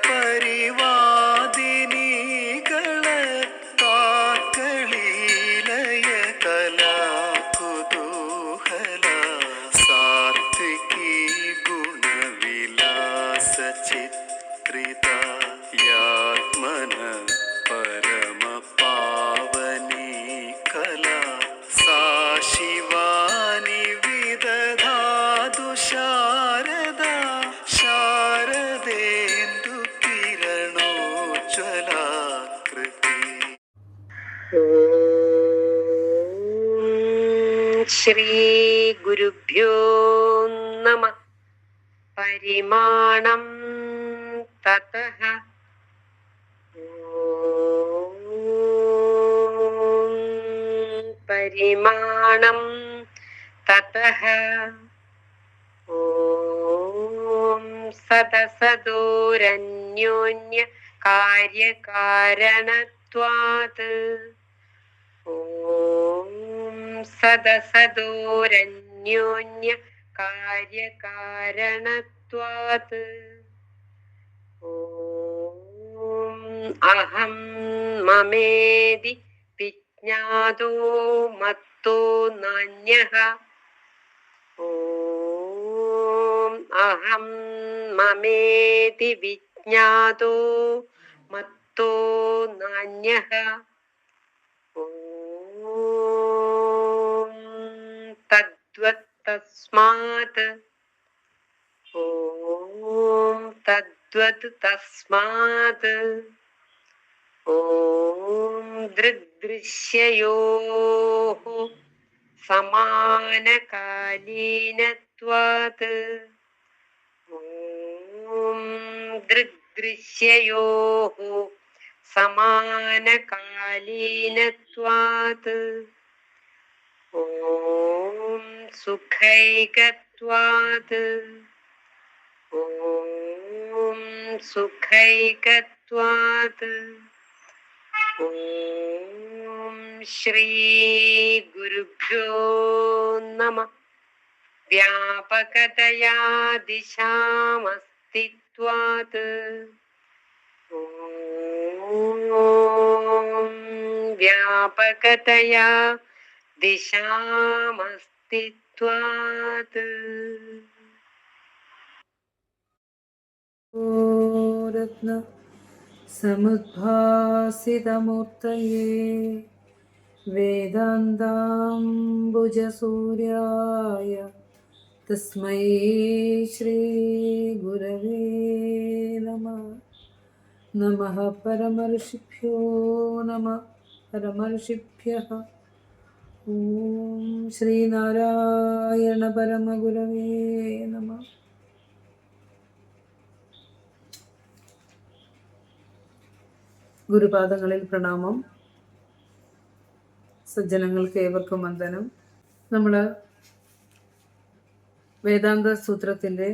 പരിവാദിനികളീലയ കലാകുതൂഹല സാത്വികീ ഗുണവിലാസ ചിത്രിത യാത്മന പരമ പാവനീ കലാ സാ ശിവാനി വിദധാതു ശാരദ ശാരദേന്ദു കിരണോജ്വലാകൃതി. ശ്രീ ഗുരുഭ്യോ നമഃ. പരിമാണം തതഃ പരിമാണം തതഃ ഓം സദസദോരന്യോന്യ കാര്യകാരണത്വാത് ഓം സദസദോരന്യോന്യ കാര്യകാരണത്വാത് ഓം അഹം മമേതി വിജ്ഞാതോ മത്തോ നാന്യഃ. ഓം അഹം മമേതി വിജ്ഞാതോ മത്തോ നാന്യഃ. ഓം തദ്വത് തസ്മാത് ഓം തദ്വത് തസ്മാത് ഓം ദൃഗ്ദൃശ്യയോഃ സമാനകാലീനത്വാത് ഓം ദൃഗ്ദൃശ്യയോഃ സമാനകാലീനത്വാത് ഓം സുഖൈകത്വാത് ഓം സുഖൈകത്വാത്. ഓം ശ്രീ ഗുരുഭ്യോ നമഃ. വ്യാപകതയാ ദിശാമസ്തിത്വാത് ഓം വ്യാപകതയാ ദിശാമസ്തിത്വാത്. രത്ന സമുദ്ഭാസിതമൂർത്തയേ വേദാന്താംബുജസൂര്യായ തസ്മൈ ശ്രീ ഗുരവേ നമഃ. നമഃ പരമർഷിഭ്യോ നമഃ പരമർഷിഭ്യഃ. ഓം ശ്രീനാരായണ പരമഗുരവേ നമഃ. ഗുരുപാദങ്ങളിൽ പ്രണാമം. സജ്ജനങ്ങൾക്ക് ഏവർക്കും വന്ദനം. നമ്മൾ വേദാന്ത സൂത്രത്തിൻ്റെ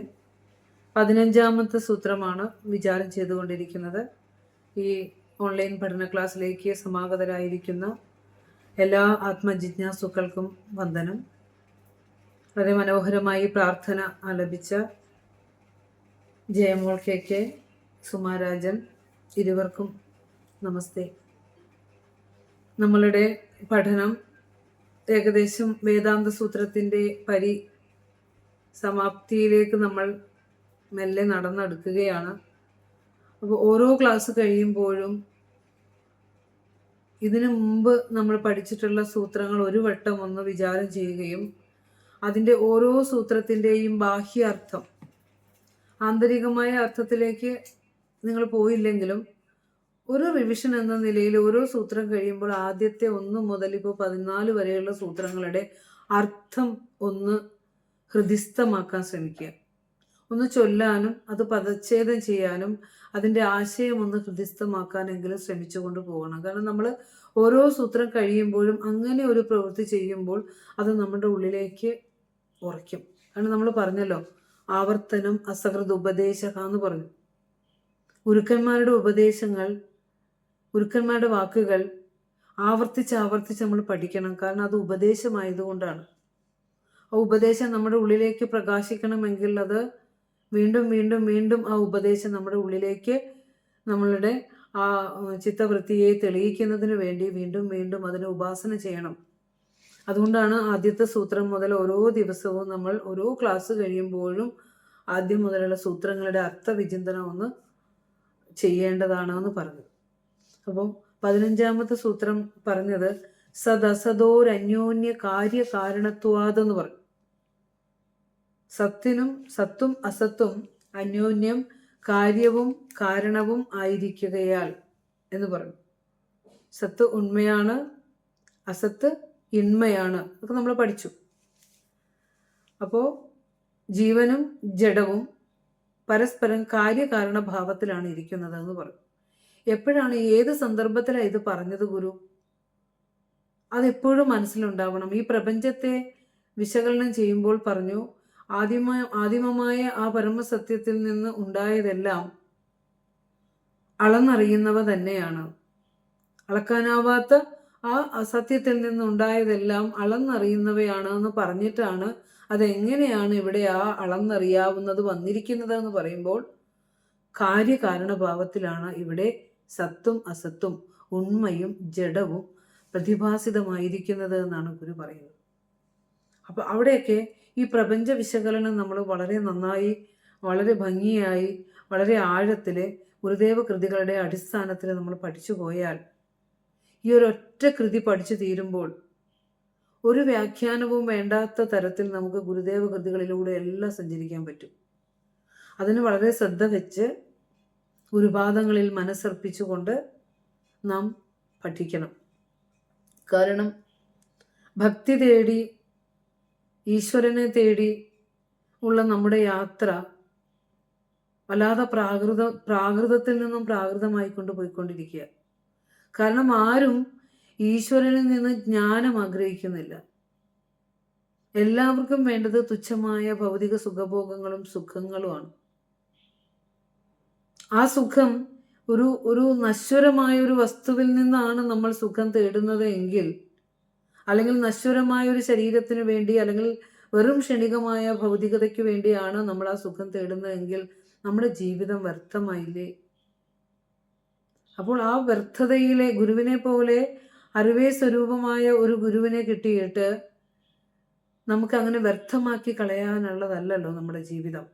15ാമത്തെ സൂത്രമാണ് വിചാരം ചെയ്തുകൊണ്ടിരിക്കുന്നത്. ഈ ഓൺലൈൻ പഠന ക്ലാസ്സിലേക്ക് സമാഗതരായിരിക്കുന്ന എല്ലാ ആത്മജിജ്ഞാസുക്കൾക്കും വന്ദനം. വളരെ മനോഹരമായി പ്രാർത്ഥന ആലപിച്ച ജയമോൾ കെ സുമാരാജൻ ഇരുവർക്കും നമസ്തേ. നമ്മളുടെ പഠനം ഏകദേശം വേദാന്ത സൂത്രത്തിൻ്റെ സമാപ്തിയിലേക്ക് നമ്മൾ മെല്ലെ നടന്നെടുക്കുകയാണ്. അപ്പോൾ ഓരോ ക്ലാസ് കഴിയുമ്പോഴും ഇതിനു മുമ്പ് നമ്മൾ പഠിച്ചിട്ടുള്ള സൂത്രങ്ങൾ ഒരു വട്ടം ഒന്ന് വിചാരം ചെയ്യുകയും അതിൻ്റെ ഓരോ സൂത്രത്തിൻ്റെയും ബാഹ്യ അർത്ഥം, ആന്തരികമായ അർത്ഥത്തിലേക്ക് നിങ്ങൾ പോയില്ലെങ്കിലും ഒരു റിവിഷൻ എന്ന നിലയിൽ ഓരോ സൂത്രം കഴിയുമ്പോൾ ആദ്യത്തെ 1 മുതൽ ഇപ്പോൾ 14 വരെയുള്ള സൂത്രങ്ങളുടെ അർത്ഥം ഒന്ന് ഹൃദിസ്ഥമാക്കാൻ ശ്രമിക്കുക. ഒന്ന് ചൊല്ലാനും അത് പദച്ഛേദം ചെയ്യാനും അതിൻ്റെ ആശയം ഒന്ന് ഹൃദിസ്ഥമാക്കാനെങ്കിലും ശ്രമിച്ചുകൊണ്ട് പോകണം. കാരണം നമ്മൾ ഓരോ സൂത്രം കഴിയുമ്പോഴും അങ്ങനെ ഒരു പ്രവൃത്തി ചെയ്യുമ്പോൾ അത് നമ്മുടെ ഉള്ളിലേക്ക് ഉറയ്ക്കും. കാരണം നമ്മൾ പറഞ്ഞല്ലോ, ആവർത്തനം അസകൃത് ഉപദേശക എന്ന് പറഞ്ഞു. ഗുരുക്കന്മാരുടെ ഉപദേശങ്ങൾ, ഗുരുക്കന്മാരുടെ വാക്കുകൾ ആവർത്തിച്ച് നമ്മൾ പഠിക്കണം. കാരണം അത് ഉപദേശമായതുകൊണ്ടാണ്. ആ ഉപദേശം നമ്മുടെ ഉള്ളിലേക്ക് പ്രകാശിക്കണമെങ്കിൽ അത് വീണ്ടും വീണ്ടും വീണ്ടും ആ ഉപദേശം നമ്മുടെ ഉള്ളിലേക്ക് നമ്മളുടെ ആ ചിത്തവൃത്തിയെ തെളിയിക്കുന്നതിന് വേണ്ടി വീണ്ടും വീണ്ടും അതിനെ ഉപാസന ചെയ്യണം. അതുകൊണ്ടാണ് ആദ്യത്തെ സൂത്രം മുതൽ ഓരോ ദിവസവും നമ്മൾ ഓരോ ക്ലാസ് കഴിയുമ്പോഴും ആദ്യം മുതലുള്ള സൂത്രങ്ങളുടെ അർത്ഥവിചിന്തനം ഒന്ന് ചെയ്യേണ്ടതാണെന്ന് പറഞ്ഞു. അപ്പം 15ാമത്തെ സൂത്രം പറഞ്ഞത് സദസദോരന്യോന്യ കാര്യകാരണത്വാതെന്ന് പറഞ്ഞു. സത്തും അസത്തും അന്യോന്യം കാര്യവും കാരണവും ആയിരിക്കുകയാൽ എന്ന് പറഞ്ഞു. സത്ത് ഉണ്മയാണ്, അസത്ത് ഇന്മയാണ്. അതൊക്കെ നമ്മൾ പഠിച്ചു. അപ്പോൾ ജീവനും ജഡവും പരസ്പരം കാര്യകാരണ ഭാവത്തിലാണ് ഇരിക്കുന്നത് എന്ന് പറഞ്ഞു. എപ്പോഴാണ്, ഏത് സന്ദർഭത്തിലാണ് ഇത് പറഞ്ഞത് ഗുരു? അതെപ്പോഴും മനസ്സിലുണ്ടാവണം. ഈ പ്രപഞ്ചത്തെ വിശകലനം ചെയ്യുമ്പോൾ പറഞ്ഞു, ആദിമമായ ആ പരമസത്യത്തിൽ നിന്ന് ഉണ്ടായതെല്ലാം അളന്നറിയുന്നവ തന്നെയാണ്. അളക്കാനാവാത്ത ആ അസത്യത്തിൽ നിന്നുണ്ടായതെല്ലാം അളന്നറിയുന്നവയാണ് എന്ന് പറഞ്ഞിട്ടാണ് അതെങ്ങനെയാണ് ഇവിടെ ആ അളന്നറിയാവുന്നത് വന്നിരിക്കുന്നത് എന്ന് പറയുമ്പോൾ കാര്യകാരണഭാവത്തിലാണ് ഇവിടെ സത്തും അസത്തും ഉണ്മയും ജഡവും പ്രതിഭാസിതമായിരിക്കുന്നത് എന്നാണ് ഗുരു പറയുന്നത്. അപ്പോൾ അവിടെയൊക്കെ ഈ പ്രപഞ്ച വിശകലനം നമ്മൾ വളരെ നന്നായി, വളരെ ഭംഗിയായി, വളരെ ആഴത്തിൽ ഗുരുദേവ കൃതികളുടെ അടിസ്ഥാനത്തിൽ നമ്മൾ പഠിച്ചു പോയാൽ, ഈ ഒരൊറ്റ കൃതി പഠിച്ചു തീരുമ്പോൾ ഒരു വ്യാഖ്യാനവും വേണ്ടാത്ത തരത്തിൽ നമുക്ക് ഗുരുദേവ കൃതികളിലൂടെ എല്ലാം സഞ്ചരിക്കാൻ പറ്റും. അതിന് വളരെ ശ്രദ്ധ വെച്ച് ഗുരുപാദങ്ങളിൽ മനസ്സർപ്പിച്ചുകൊണ്ട് നാം പഠിക്കണം. കാരണം ഭക്തി തേടി, ഈശ്വരനെ തേടി ഉള്ള നമ്മുടെ യാത്ര വല്ലാതെ പ്രാകൃതത്തിൽ നിന്നും പ്രാകൃതമായിക്കൊണ്ട് പോയിക്കൊണ്ടിരിക്കുക. കാരണം ആരും ഈശ്വരനിൽ നിന്ന് ജ്ഞാനം ആഗ്രഹിക്കുന്നില്ല. എല്ലാവർക്കും വേണ്ടത് തുച്ഛമായ ഭൗതിക സുഖഭോഗങ്ങളും സുഖങ്ങളുമാണ്. ആ സുഖം ഒരു നശ്വരമായ ഒരു വസ്തുവിൽ നിന്നാണ് നമ്മൾ സുഖം തേടുന്നത് എങ്കിൽ, അല്ലെങ്കിൽ നശ്വരമായ ഒരു ശരീരത്തിന് വേണ്ടി, അല്ലെങ്കിൽ വെറും ക്ഷണികമായ ഭൗതികതയ്ക്ക് വേണ്ടിയാണ് നമ്മൾ ആ സുഖം തേടുന്നതെങ്കിൽ നമ്മുടെ ജീവിതം വ്യർത്ഥമായില്ലേ? അപ്പോൾ ആ വ്യർത്ഥതയിലെ ഗുരുവിനെ പോലെ അറിവേ സ്വരൂപമായ ഒരു ഗുരുവിനെ കിട്ടിയിട്ട് നമുക്ക് അങ്ങനെ വ്യർത്ഥമാക്കി കളയാനുള്ളതല്ലല്ലോ നമ്മുടെ ജീവിതം.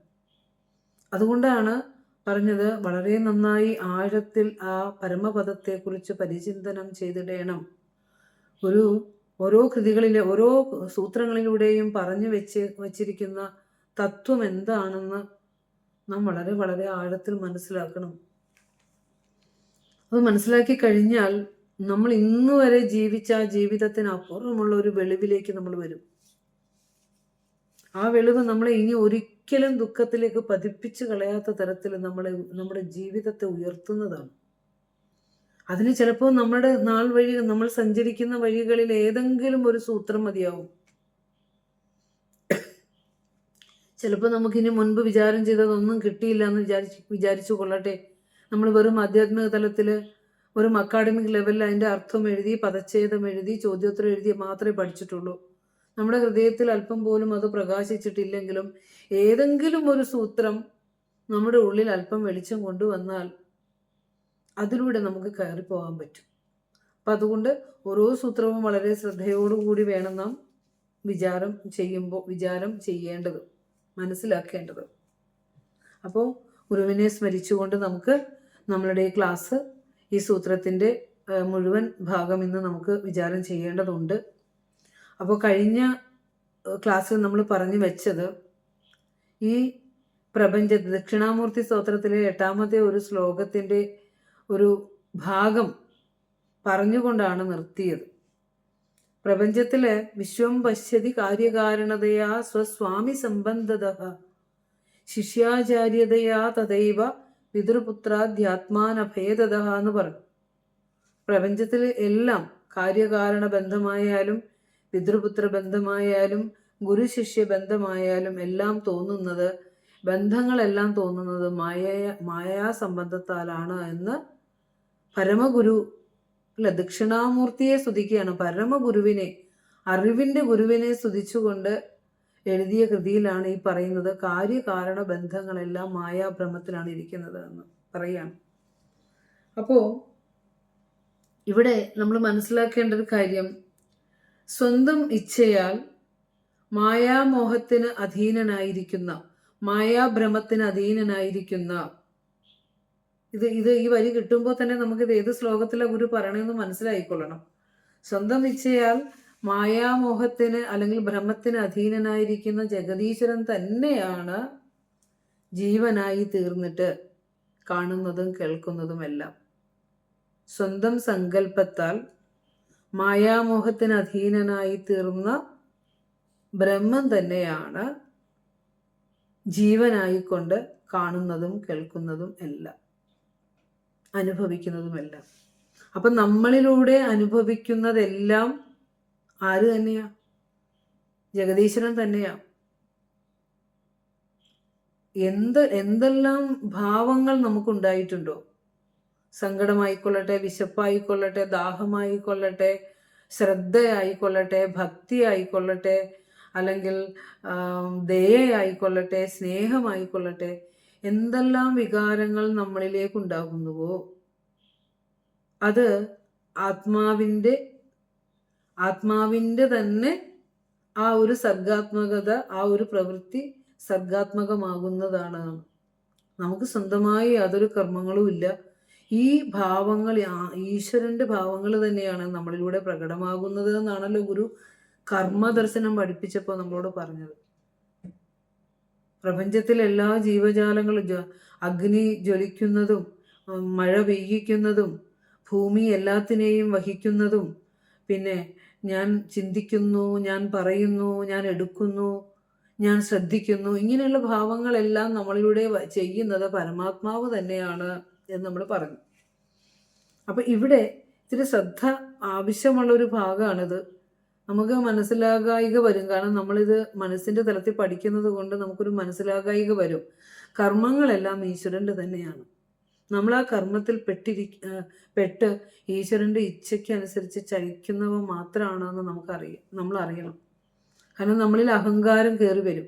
അതുകൊണ്ടാണ് പറഞ്ഞത്, വളരെ നന്നായി ആഴത്തിൽ ആ പരമപദത്തെക്കുറിച്ച് പരിചിന്തനം ചെയ്തിടണം. ഓരോ കൃതികളിലെ ഓരോ സൂത്രങ്ങളിലൂടെയും പറഞ്ഞു വച്ചിരിക്കുന്ന തത്വം എന്താണെന്ന് നാം വളരെ വളരെ ആഴത്തിൽ മനസ്സിലാക്കണം. അത് മനസ്സിലാക്കി കഴിഞ്ഞാൽ നമ്മൾ ഇന്ന് വരെ ജീവിച്ച ആ ജീവിതത്തിന് അപ്പുറമുള്ള ഒരു വെളിവിലേക്ക് നമ്മൾ വരും. ആ വെളിവ് നമ്മളെ ഇനി ഒരിക്കലും ദുഃഖത്തിലേക്ക് പതിപ്പിച്ച് കളയാത്ത തരത്തിൽ നമ്മുടെ ജീവിതത്തെ ഉയർത്തുന്നതാണ്. അതിന് ചിലപ്പോൾ നമ്മുടെ നമ്മൾ സഞ്ചരിക്കുന്ന വഴികളിൽ ഏതെങ്കിലും ഒരു സൂത്രം മതിയാവും. ചിലപ്പോൾ നമുക്കിനി മുൻപ് വിചാരം ചെയ്തതൊന്നും കിട്ടിയില്ല എന്ന് വിചാരിച്ചു കൊള്ളട്ടെ. നമ്മൾ വെറും ആധ്യാത്മിക തലത്തിൽ വെറും അക്കാഡമിക് ലെവലിൽ അതിൻ്റെ അർത്ഥം എഴുതി, പദച്ഛേദം എഴുതി, ചോദ്യോത്തരം എഴുതി മാത്രമേ പഠിച്ചിട്ടുള്ളൂ. നമ്മുടെ ഹൃദയത്തിൽ അല്പം പോലും അത് പ്രകാശിച്ചിട്ടില്ലെങ്കിലും ഏതെങ്കിലും ഒരു സൂത്രം നമ്മുടെ ഉള്ളിൽ അല്പം വെളിച്ചം കൊണ്ടുവന്നാൽ അതിലൂടെ നമുക്ക് കയറിപ്പോകാൻ പറ്റും. അപ്പം അതുകൊണ്ട് ഓരോ സൂത്രവും വളരെ ശ്രദ്ധയോടുകൂടി വേണം നാം വിചാരം ചെയ്യേണ്ടത്, മനസ്സിലാക്കേണ്ടത്. അപ്പോൾ ഗുരുവിനെ സ്മരിച്ചുകൊണ്ട് നമുക്ക് നമ്മളുടെ ഈ ക്ലാസ്, ഈ സൂത്രത്തിൻ്റെ മുഴുവൻ ഭാഗം ഇന്ന് നമുക്ക് വിചാരം ചെയ്യേണ്ടതുണ്ട്. അപ്പോൾ കഴിഞ്ഞ ക്ലാസ്സിൽ നമ്മൾ പറഞ്ഞു വെച്ചത് ഈ ദക്ഷിണാമൂർത്തി സ്തോത്രത്തിലെ 8ാമത്തെ ഒരു ശ്ലോകത്തിൻ്റെ ഒരു ഭാഗം പറഞ്ഞുകൊണ്ടാണ് നിർത്തിയത്. പ്രപഞ്ചത്തിലെ വിശ്വം പശ്യതി കാര്യകാരണതയാ സ്വസ്വാമി സംബന്ധതഃ ശിഷ്യാചാര്യതയാ തദൈവ പിതൃപുത്രാധ്യാത്മാനഭേദതഃ എന്ന് പറഞ്ഞു. പ്രപഞ്ചത്തിൽ എല്ലാം കാര്യകാരണ ബന്ധമായാലും പിതൃപുത്ര ബന്ധമായാലും ഗുരുശിഷ്യ ബന്ധമായാലും ബന്ധങ്ങളെല്ലാം തോന്നുന്നത് മായാ സംബന്ധത്താലാണ് എന്ന് പരമഗുരു ദക്ഷിണാമൂർത്തിയെ സ്തുതിക്കുകയാണ്. പരമഗുരുവിനെ, അറിവിൻ്റെ ഗുരുവിനെ സ്തുതിച്ചുകൊണ്ട് എഴുതിയ കൃതിയിലാണ് ഈ പറയുന്നത് കാര്യകാരണ ബന്ധങ്ങളെല്ലാം മായാഭ്രമത്തിലാണ് ഇരിക്കുന്നത് എന്ന് പറയാണ്. അപ്പോൾ ഇവിടെ നമ്മൾ മനസ്സിലാക്കേണ്ട ഒരു കാര്യം, സ്വന്തം ഇച്ഛയാൽ മായാമോഹത്തിന് അധീനനായിരിക്കുന്ന, മായാഭ്രമത്തിന് അധീനനായിരിക്കുന്ന, ഈ വരി കിട്ടുമ്പോൾ തന്നെ നമുക്കിത് ഏത് ശ്ലോകത്തിലെ ഗുരു പറയണമെന്ന് മനസ്സിലായിക്കൊള്ളണം. സ്വന്തം ഇച്ഛയാൽ മായാമോഹത്തിന് അല്ലെങ്കിൽ ഭ്രമത്തിന് അധീനനായിരിക്കുന്ന ജഗദീശ്വരൻ തന്നെയാണ് ജീവനായി തീർന്നിട്ട് കാണുന്നതും കേൾക്കുന്നതുമെല്ലാം. സ്വന്തം സങ്കല്പത്താൽ മായാമോഹത്തിന് അധീനനായി തീർന്ന ബ്രഹ്മം തന്നെയാണ് ജീവനായിക്കൊണ്ട് കാണുന്നതും കേൾക്കുന്നതും എല്ലാം, അനുഭവിക്കുന്നതുമെല്ലാം. അപ്പം നമ്മളിലൂടെ അനുഭവിക്കുന്നതെല്ലാം ആര് തന്നെയാ? ജഗദീശ്വരൻ തന്നെയാ. എന്തെല്ലാം ഭാവങ്ങൾ നമുക്കുണ്ടായിട്ടുണ്ടോ, സങ്കടമായിക്കൊള്ളട്ടെ, വിശപ്പായിക്കൊള്ളട്ടെ, ദാഹമായിക്കൊള്ളട്ടെ, ശ്രദ്ധയായിക്കൊള്ളട്ടെ, ഭക്തി ആയിക്കൊള്ളട്ടെ, അല്ലെങ്കിൽ ദയയായിക്കൊള്ളട്ടെ, സ്നേഹമായിക്കൊള്ളട്ടെ, എന്തെല്ലാം വികാരങ്ങൾ നമ്മളിലേക്കുണ്ടാകുന്നുവോ അത് ആത്മാവിൻ്റെ തന്നെ ആ ഒരു സർഗാത്മകത, ആ ഒരു പ്രവൃത്തി സർഗാത്മകമാകുന്നതാണ്. നമുക്ക് സ്വന്തമായി യാതൊരു കർമ്മങ്ങളും ഇല്ല. ഈ ഭാവങ്ങൾ ഈശ്വരന്റെ ഭാവങ്ങൾ തന്നെയാണ് നമ്മളിലൂടെ പ്രകടമാകുന്നത് എന്നാണല്ലോ ഗുരു കർമ്മദർശനം പഠിപ്പിച്ചപ്പോൾ നമ്മളോട് പറഞ്ഞത്. പ്രപഞ്ചത്തിൽ എല്ലാ ജീവജാലങ്ങളും, അഗ്നി ജ്വലിക്കുന്നതും മഴ പെയ്യിക്കുന്നതും ഭൂമി എല്ലാത്തിനെയും വഹിക്കുന്നതും, പിന്നെ ഞാൻ ചിന്തിക്കുന്നു, ഞാൻ പറയുന്നു, ഞാൻ എടുക്കുന്നു, ഞാൻ ശ്രദ്ധിക്കുന്നു, ഇങ്ങനെയുള്ള ഭാവങ്ങളെല്ലാം നമ്മളിലൂടെ ചെയ്യുന്നത് പരമാത്മാവ് തന്നെയാണ് എന്ന് നമ്മൾ പറഞ്ഞു. അപ്പം ഇവിടെ ഇത്തിരി ശ്രദ്ധ ആവശ്യമുള്ളൊരു ഭാഗമാണിത്. നമുക്ക് മനസ്സിലാകായിക വരും, കാരണം നമ്മളിത് മനസ്സിൻ്റെ തലത്തിൽ പഠിക്കുന്നത് കൊണ്ട് നമുക്കൊരു മനസ്സിലാകായിക വരും. കർമ്മങ്ങളെല്ലാം ഈശ്വരൻ്റെ തന്നെയാണ്. നമ്മൾ ആ കർമ്മത്തിൽ പെട്ട് ഈശ്വരൻ്റെ ഇച്ഛയ്ക്കനുസരിച്ച് ചലിക്കുന്നവ മാത്രമാണെന്ന് നമ്മൾ അറിയണം. കാരണം നമ്മളിൽ അഹങ്കാരം കയറി വരും.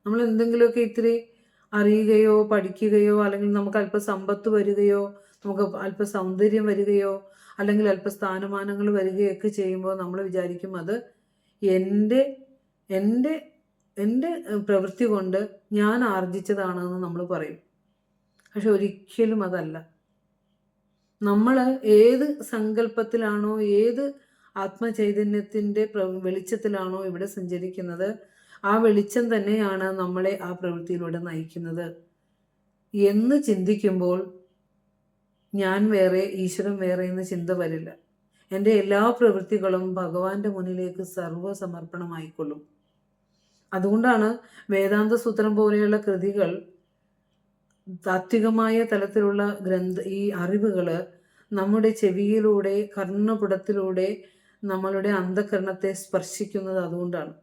നമ്മൾ എന്തെങ്കിലുമൊക്കെ ഇത്തിരി അറിയുകയോ പഠിക്കുകയോ, അല്ലെങ്കിൽ നമുക്ക് അല്പ സമ്പത്ത് വരികയോ, നമുക്ക് അല്പ സൗന്ദര്യം വരികയോ, അല്ലെങ്കിൽ അല്പ സ്ഥാനമാനങ്ങൾ വരികയൊക്കെ ചെയ്യുമ്പോൾ നമ്മൾ വിചാരിക്കും അത് എൻ്റെ പ്രവൃത്തി കൊണ്ട് ഞാൻ ആർജിച്ചതാണെന്ന് നമ്മൾ പറയും. പക്ഷെ ഒരിക്കലും അതല്ല. നമ്മൾ ഏത് സങ്കല്പത്തിലാണോ, ഏത് ആത്മചൈതന്യത്തിൻ്റെ വെളിച്ചത്തിലാണോ ഇവിടെ സഞ്ചരിക്കുന്നത്, ആ വെളിച്ചം തന്നെയാണ് നമ്മളെ ആ പ്രവൃത്തിയിലൂടെ നയിക്കുന്നത് എന്ന് ചിന്തിക്കുമ്പോൾ ഞാൻ വേറെ, ഈശ്വരൻ വേറെ എന്ന ചിന്ത വരില്ല. എൻ്റെ എല്ലാ പ്രവൃത്തികളും ഭഗവാന്റെ മുന്നിലേക്ക് സർവ്വസമർപ്പണമായിക്കൊള്ളും. അതുകൊണ്ടാണ് വേദാന്ത സൂത്രം പോലെയുള്ള കൃതികൾ, താത്വികമായ തലത്തിലുള്ള ഈ അറിവുകൾ നമ്മുടെ ചെവിയിലൂടെ, കർണപുടത്തിലൂടെ നമ്മളുടെ അന്ധകരണത്തെ സ്പർശിക്കുന്നത് അതുകൊണ്ടാണ്.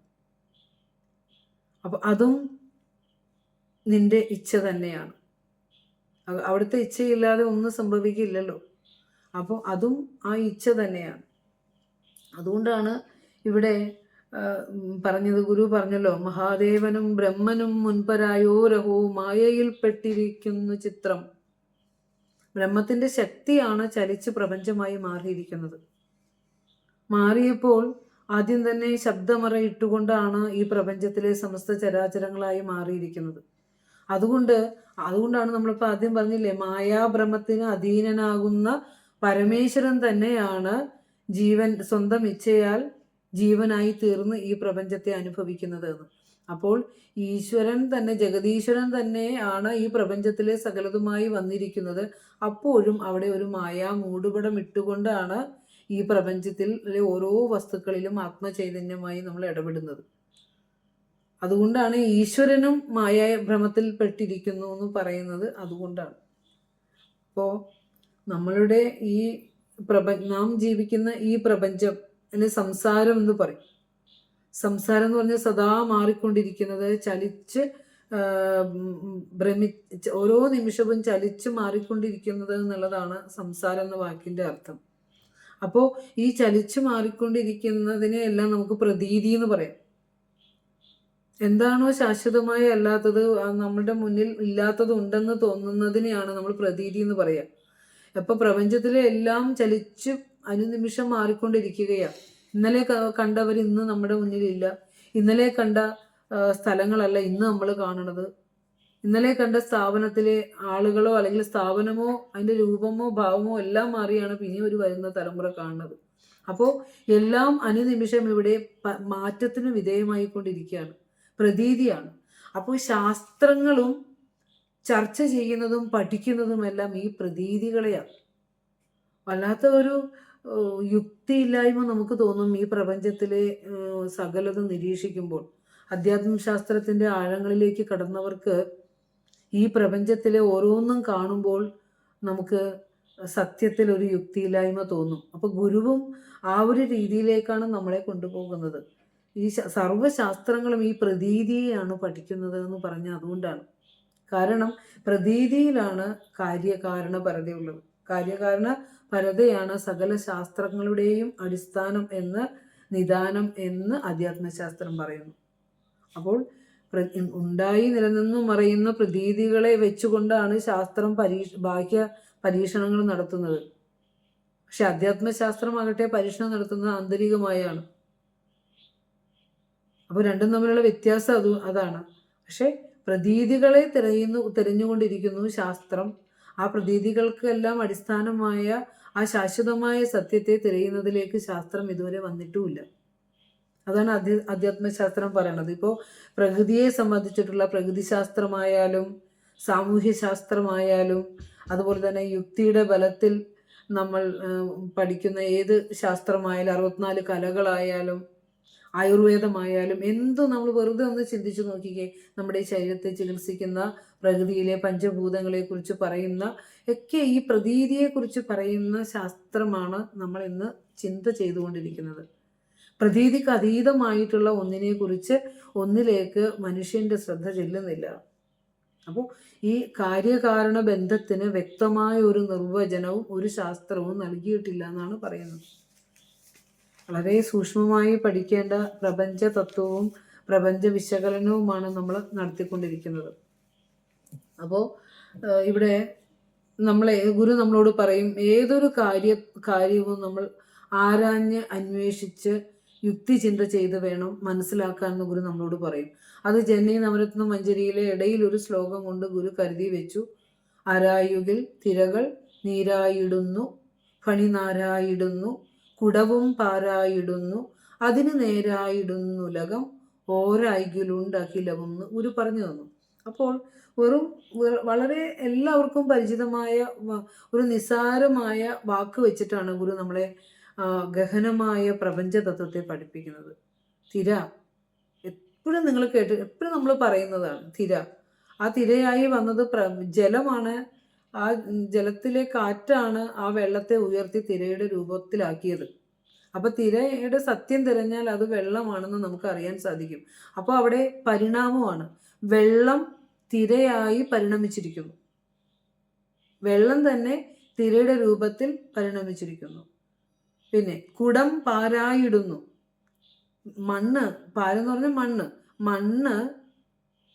അപ്പം അതും നിന്റെ ഇച്ഛ തന്നെയാണ്. അവിടുത്തെ ഇച്ഛയില്ലാതെ ഒന്നും സംഭവിക്കില്ലല്ലോ. അപ്പോൾ അതും ആ ഇച്ഛ തന്നെയാണ്. അതുകൊണ്ടാണ് ഇവിടെ ഗുരു പറഞ്ഞല്ലോ, മഹാദേവനും ബ്രഹ്മനും മുൻപരായോരഹോ മായയിൽപ്പെട്ടിരിക്കുന്നു ചിത്രം. ബ്രഹ്മത്തിൻ്റെ ശക്തിയാണ് ചലിച്ച് പ്രപഞ്ചമായി മാറിയിരിക്കുന്നത്. മാറിയപ്പോൾ ആദ്യം തന്നെ ശബ്ദമറ ഇട്ടുകൊണ്ടാണ് ഈ പ്രപഞ്ചത്തിലെ സമസ്ത ചരാചരങ്ങളായി മാറിയിരിക്കുന്നത്. അതുകൊണ്ടാണ് നമ്മളിപ്പോൾ ആദ്യം പറഞ്ഞില്ലേ, മായാഭ്രമത്തിന് അധീനനാകുന്ന പരമേശ്വരൻ തന്നെയാണ് സ്വന്തം ഇച്ഛയാൽ ജീവനായി തീർന്ന് ഈ പ്രപഞ്ചത്തെ അനുഭവിക്കുന്നത് എന്ന്. അപ്പോൾ ഈശ്വരൻ തന്നെ, ജഗദീശ്വരൻ തന്നെയാണ് ഈ പ്രപഞ്ചത്തിലെ സകലതുമായി വന്നിരിക്കുന്നത്. അപ്പോഴും അവിടെ ഒരു മായാ മൂടുപടം ഇട്ടുകൊണ്ടാണ് ഈ പ്രപഞ്ചത്തിലെ ഓരോ വസ്തുക്കളിലും ആത്മചൈതന്യമായി നമ്മൾ ഇടപെടുന്നത്. അതുകൊണ്ടാണ് ഈശ്വരനും മായാഭ്രമത്തിൽ പെട്ടിരിക്കുന്നു എന്ന് പറയുന്നത്. അതുകൊണ്ടാണ്. അപ്പോൾ നമ്മളുടെ ഈ നാം ജീവിക്കുന്ന ഈ പ്രപഞ്ചം സംസാരം എന്ന് പറയും. സംസാരം എന്ന് പറഞ്ഞാൽ സദാ മാറിക്കൊണ്ടിരിക്കുന്നത്, ചലിച്ച് ഓരോ നിമിഷവും ചലിച്ച് മാറിക്കൊണ്ടിരിക്കുന്നത് എന്നുള്ളതാണ് സംസാരം എന്ന വാക്കിൻ്റെ അർത്ഥം. അപ്പോൾ ഈ ചലിച്ച് മാറിക്കൊണ്ടിരിക്കുന്നതിനെ എല്ലാം നമുക്ക് പ്രതീതി എന്ന് പറയാം. എന്താണോ ശാശ്വതമായി അല്ലാത്തത്, നമ്മുടെ മുന്നിൽ ഇല്ലാത്തത് ഉണ്ടെന്ന് തോന്നുന്നതിനെയാണ് നമ്മൾ പ്രതീതി എന്ന് പറയുക. അപ്പോൾ പ്രപഞ്ചത്തിലെ എല്ലാം ചലിച്ച് അനുനിമിഷം മാറിക്കൊണ്ടിരിക്കുകയാണ്. ഇന്നലെ കണ്ടവർ ഇന്ന് നമ്മുടെ മുന്നിലില്ല. ഇന്നലെ കണ്ട സ്ഥലങ്ങളല്ല ഇന്ന് നമ്മൾ കാണുന്നത്. ഇന്നലെ കണ്ട സ്ഥാപനത്തിലെ ആളുകളോ അല്ലെങ്കിൽ സ്ഥാപനമോ അതിൻ്റെ രൂപമോ ഭാവമോ എല്ലാം മാറിയാണ് പിന്നെ ഒരു വരുന്ന തലമുറ കാണുന്നത്. അപ്പോൾ എല്ലാം അനുനിമിഷം ഇവിടെ മാറ്റത്തിന് വിധേയമായിക്കൊണ്ടിരിക്കുകയാണ്, പ്രതീതിയാണ്. അപ്പോൾ ശാസ്ത്രങ്ങളും ചർച്ച ചെയ്യുന്നതും പഠിക്കുന്നതുമെല്ലാം ഈ പ്രതീതികളെയാണ്. വല്ലാത്ത ഒരു യുക്തിയില്ലായ്മ നമുക്ക് തോന്നും ഈ പ്രപഞ്ചത്തിലെ സകലതും നിരീക്ഷിക്കുമ്പോൾ. അധ്യാത്മശാസ്ത്രത്തിൻ്റെ ആഴങ്ങളിലേക്ക് കടന്നവർക്ക് ഈ പ്രപഞ്ചത്തിലെ ഓരോന്നും കാണുമ്പോൾ നമുക്ക് സത്യത്തിൽ ഒരു യുക്തിയില്ലായ്മ തോന്നും. അപ്പോൾ ഗുരുവും ആ ഒരു രീതിയിലേക്കാണ് നമ്മളെ കൊണ്ടുപോകുന്നത്. ഈ സർവ്വശാസ്ത്രങ്ങളും ഈ പ്രതീതിയെയാണ് പഠിക്കുന്നത് എന്ന് പറഞ്ഞ അതുകൊണ്ടാണ്. കാരണം പ്രതീതിയിലാണ് കാര്യകാരണ പരതയുള്ളത്. കാര്യകാരണ പരതയാണ് സകല ശാസ്ത്രങ്ങളുടെയും അടിസ്ഥാനം എന്ന്, നിദാനം എന്ന് അധ്യാത്മശാസ്ത്രം പറയുന്നു. അപ്പോൾ ഉണ്ടായി നിലനിന്നു മറയുന്ന പ്രതീതികളെ വെച്ചുകൊണ്ടാണ് ശാസ്ത്രം ബാഹ്യ പരീക്ഷണങ്ങൾ നടത്തുന്നത്. പക്ഷെ അധ്യാത്മശാസ്ത്രമാകട്ടെ പരീക്ഷണം നടത്തുന്നത് ആന്തരികമായാണ്. അപ്പോൾ രണ്ടും തമ്മിലുള്ള വ്യത്യാസം അതാണ്. പക്ഷെ പ്രതീതികളെ തിരഞ്ഞുകൊണ്ടിരിക്കുന്നു ശാസ്ത്രം. ആ പ്രതീതികൾക്കെല്ലാം അടിസ്ഥാനമായ ആ ശാശ്വതമായ സത്യത്തെ തിരയുന്നതിലേക്ക് ശാസ്ത്രം ഇതുവരെ വന്നിട്ടുമില്ല. അതാണ് അധ്യാത്മശാസ്ത്രം പറയണത്. ഇപ്പോൾ പ്രകൃതിയെ സംബന്ധിച്ചിട്ടുള്ള പ്രകൃതിശാസ്ത്രമായാലും സാമൂഹ്യശാസ്ത്രമായാലും അതുപോലെ തന്നെ യുക്തിയുടെ ബലത്തിൽ നമ്മൾ പഠിക്കുന്ന ഏത് ശാസ്ത്രമായാലും 64 കലകളായാലും ആയുർവേദമായാലും എന്തും നമ്മൾ വെറുതെ ഒന്ന് ചിന്തിച്ചു നോക്കിക്കേ. നമ്മുടെ ശരീരത്തെ ചികിത്സിക്കുന്ന പ്രകൃതിയിലെ പഞ്ചഭൂതങ്ങളെക്കുറിച്ച് പറയുന്ന ഒക്കെ ഈ പ്രതീതിയെക്കുറിച്ച് പറയുന്ന ശാസ്ത്രമാണ് നമ്മൾ ഇന്ന് ചിന്ത ചെയ്തുകൊണ്ടിരിക്കുന്നത്. പ്രതീതിക്ക് അതീതമായിട്ടുള്ള ഒന്നിനെക്കുറിച്ച് ഒന്നിലേക്ക് മനുഷ്യൻ്റെ ശ്രദ്ധ ചെല്ലുന്നില്ല. അപ്പോൾ ഈ കാര്യകാരണ ബന്ധത്തിന് വ്യക്തമായ ഒരു നിർവചനവും ഒരു ശാസ്ത്രവും നൽകിയിട്ടില്ല എന്നാണ് പറയുന്നത്. വളരെ സൂക്ഷ്മമായി പഠിക്കേണ്ട പ്രപഞ്ച തത്വവും പ്രപഞ്ച വിശകലനവുമാണ് നമ്മൾ നടത്തിക്കൊണ്ടിരിക്കുന്നത്. അപ്പോൾ ഇവിടെ ഗുരു നമ്മളോട് പറയും, ഏതൊരു കാര്യവും നമ്മൾ ആരാഞ്ഞ് അന്വേഷിച്ച് യുക്തിചിന്ത ചെയ്ത് വേണം മനസ്സിലാക്കാൻ എന്ന് ഗുരു നമ്മളോട് പറയും. അത് ജന്നി നവരത്ന മഞ്ജരിയിലെ ഇടയിൽ ഒരു ശ്ലോകം കൊണ്ട് ഗുരു കരുതി വെച്ചു. ആരായുകിൽ തിരകൾ നീരായിടുന്നു, ഫണിനാരായിടുന്നു, കുടവും പാരായിടുന്നു, അതിന് നേരായിടുന്നുലകം ഓരായിലുണ്ട് അഖിലവും എന്ന് ഗുരു പറഞ്ഞു തന്നു. അപ്പോൾ വളരെ എല്ലാവർക്കും പരിചിതമായ ഒരു നിസ്സാരമായ വാക്ക് വെച്ചിട്ടാണ് ഗുരു നമ്മളെ ഗഹനമായ പ്രപഞ്ച തത്വത്തെ പഠിപ്പിക്കുന്നത്. തിര എപ്പോഴും നിങ്ങൾ എപ്പോഴും നമ്മൾ പറയുന്നതാണ് തിര. ആ തിരയായി വന്നത് ജലമാണ്. ആ ജലത്തിലെ കാറ്റാണ് ആ വെള്ളത്തെ ഉയർത്തി തിരയുടെ രൂപത്തിലാക്കിയത്. അപ്പോൾ തിരയുടെ സത്യം തിരഞ്ഞാൽ അത് വെള്ളമാണെന്ന് നമുക്ക് അറിയാൻ സാധിക്കും. അപ്പോൾ അവിടെ പരിണാമമാണ്. വെള്ളം തിരയായി പരിണമിച്ചിരിക്കുന്നു. വെള്ളം തന്നെ തിരയുടെ രൂപത്തിൽ പരിണമിച്ചിരിക്കുന്നു. പിന്നെ കുടം പാരായിടുന്നു. മണ്ണ്, പാരെന്ന് പറഞ്ഞാൽ മണ്ണ്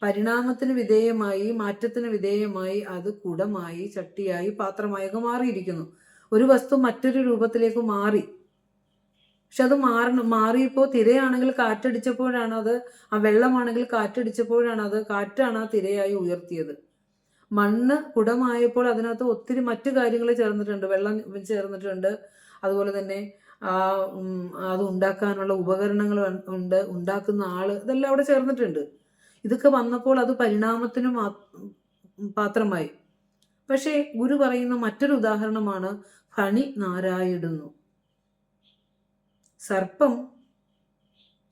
പരിണാമത്തിന് വിധേയമായി, മാറ്റത്തിന് വിധേയമായി അത് കുടമായി, ചട്ടിയായി, പാത്രമായൊക്കെ മാറിയിരിക്കുന്നു. ഒരു വസ്തു മറ്റൊരു രൂപത്തിലേക്ക് മാറി. പക്ഷെ അത് മാറിയപ്പോൾ തിരയാണെങ്കിൽ കാറ്റടിച്ചപ്പോഴാണ് അത്, ആ വെള്ളമാണെങ്കിൽ കാറ്റടിച്ചപ്പോഴാണ് അത്, കാറ്റാണ് ആ തിരയായി ഉയർത്തിയത്. മണ്ണ് കുടമായപ്പോൾ അതിനകത്ത് ഒത്തിരി മറ്റു കാര്യങ്ങൾ ചേർന്നിട്ടുണ്ട്. വെള്ളം ചേർന്നിട്ടുണ്ട്. അതുപോലെ തന്നെ അത് ഉണ്ടാക്കാനുള്ള ഉപകരണങ്ങൾ ഉണ്ട്, ഉണ്ടാക്കുന്ന ആള്, ഇതെല്ലാം അവിടെ ചേർന്നിട്ടുണ്ട്. ഇതൊക്കെ വന്നപ്പോൾ അത് പരിണാമത്തിന് പാത്രമായി. പക്ഷേ ഗുരു പറയുന്ന മറ്റൊരു ഉദാഹരണമാണ് ഫണി നാരായിടുന്നു. സർപ്പം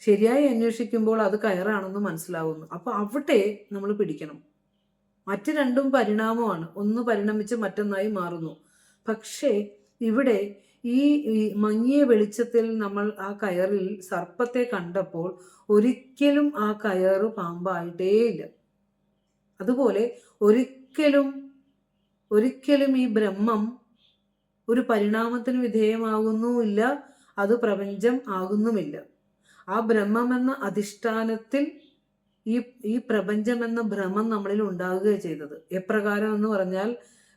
ശരിയായി അന്വേഷിക്കുമ്പോൾ അത് കയറാണെന്ന് മനസ്സിലാവുന്നു. അപ്പോൾ അവിടെ നമ്മൾ പിടിക്കണം. മറ്റ് രണ്ടും പരിണാമമാണ്. ഒന്ന് പരിണമിച്ച് മറ്റൊന്നായി മാറുന്നു. പക്ഷേ ഇവിടെ ഈ മങ്ങിയ വെളിച്ചത്തിൽ നമ്മൾ ആ കയറിൽ സർപ്പത്തെ കണ്ടപ്പോൾ ഒരിക്കലും ആ കയറ് പാമ്പായിട്ടേയില്ല. അതുപോലെ ഒരിക്കലും ഈ ബ്രഹ്മം ഒരു പരിണാമത്തിന് വിധേയമാകുന്നുമില്ല, അത് പ്രപഞ്ചം ആകുന്നുമില്ല. ആ ബ്രഹ്മമെന്ന അധിഷ്ഠാനത്തിൽ ഈ ഈ പ്രപഞ്ചം എന്ന ഭ്രമം നമ്മളിൽ ഉണ്ടാകുക ചെയ്തത്. എപ്രകാരം എന്ന് പറഞ്ഞാൽ,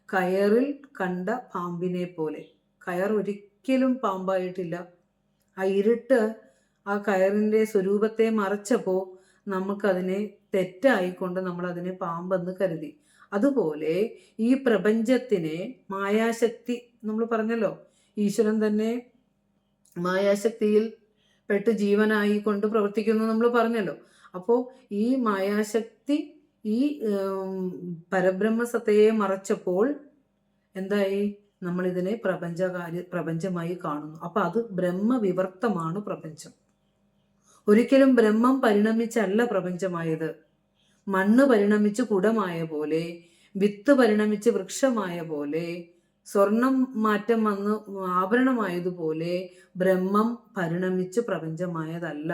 കയറിൽ കണ്ട പാമ്പിനെ പോലെ. കയർ ഒരിക്കലും പാമ്പായിട്ടില്ല. ആ ഇരുട്ട് ആ കയറിൻ്റെ സ്വരൂപത്തെ മറച്ചപ്പോൾ നമുക്കതിനെ തെറ്റായിക്കൊണ്ട് നമ്മളതിനെ പാമ്പെന്ന് കരുതി. അതുപോലെ ഈ പ്രപഞ്ചത്തിനെ മായാശക്തി, നമ്മൾ പറഞ്ഞല്ലോ, ഈശ്വരൻ തന്നെ മായാശക്തിയിൽ പെട്ട് ജീവനായി കൊണ്ട് പ്രവർത്തിക്കുന്നു നമ്മൾ പറഞ്ഞല്ലോ. അപ്പോൾ ഈ മായാശക്തി ഈ പരബ്രഹ്മസത്തയെ മറച്ചപ്പോൾ എന്തായി? നമ്മളിതിനെ പ്രപഞ്ചമായി കാണുന്നു. അപ്പം അത് ബ്രഹ്മവിവർത്തമാണ് പ്രപഞ്ചം. ഒരിക്കലും ബ്രഹ്മം പരിണമിച്ചല്ല പ്രപഞ്ചമായത്. മണ്ണ് പരിണമിച്ച് കുടമായ പോലെ, വിത്ത് പരിണമിച്ച് വൃക്ഷമായ പോലെ, സ്വർണം മാറ്റം വന്ന് ആഭരണമായതുപോലെ ബ്രഹ്മം പരിണമിച്ച് പ്രപഞ്ചമായതല്ല.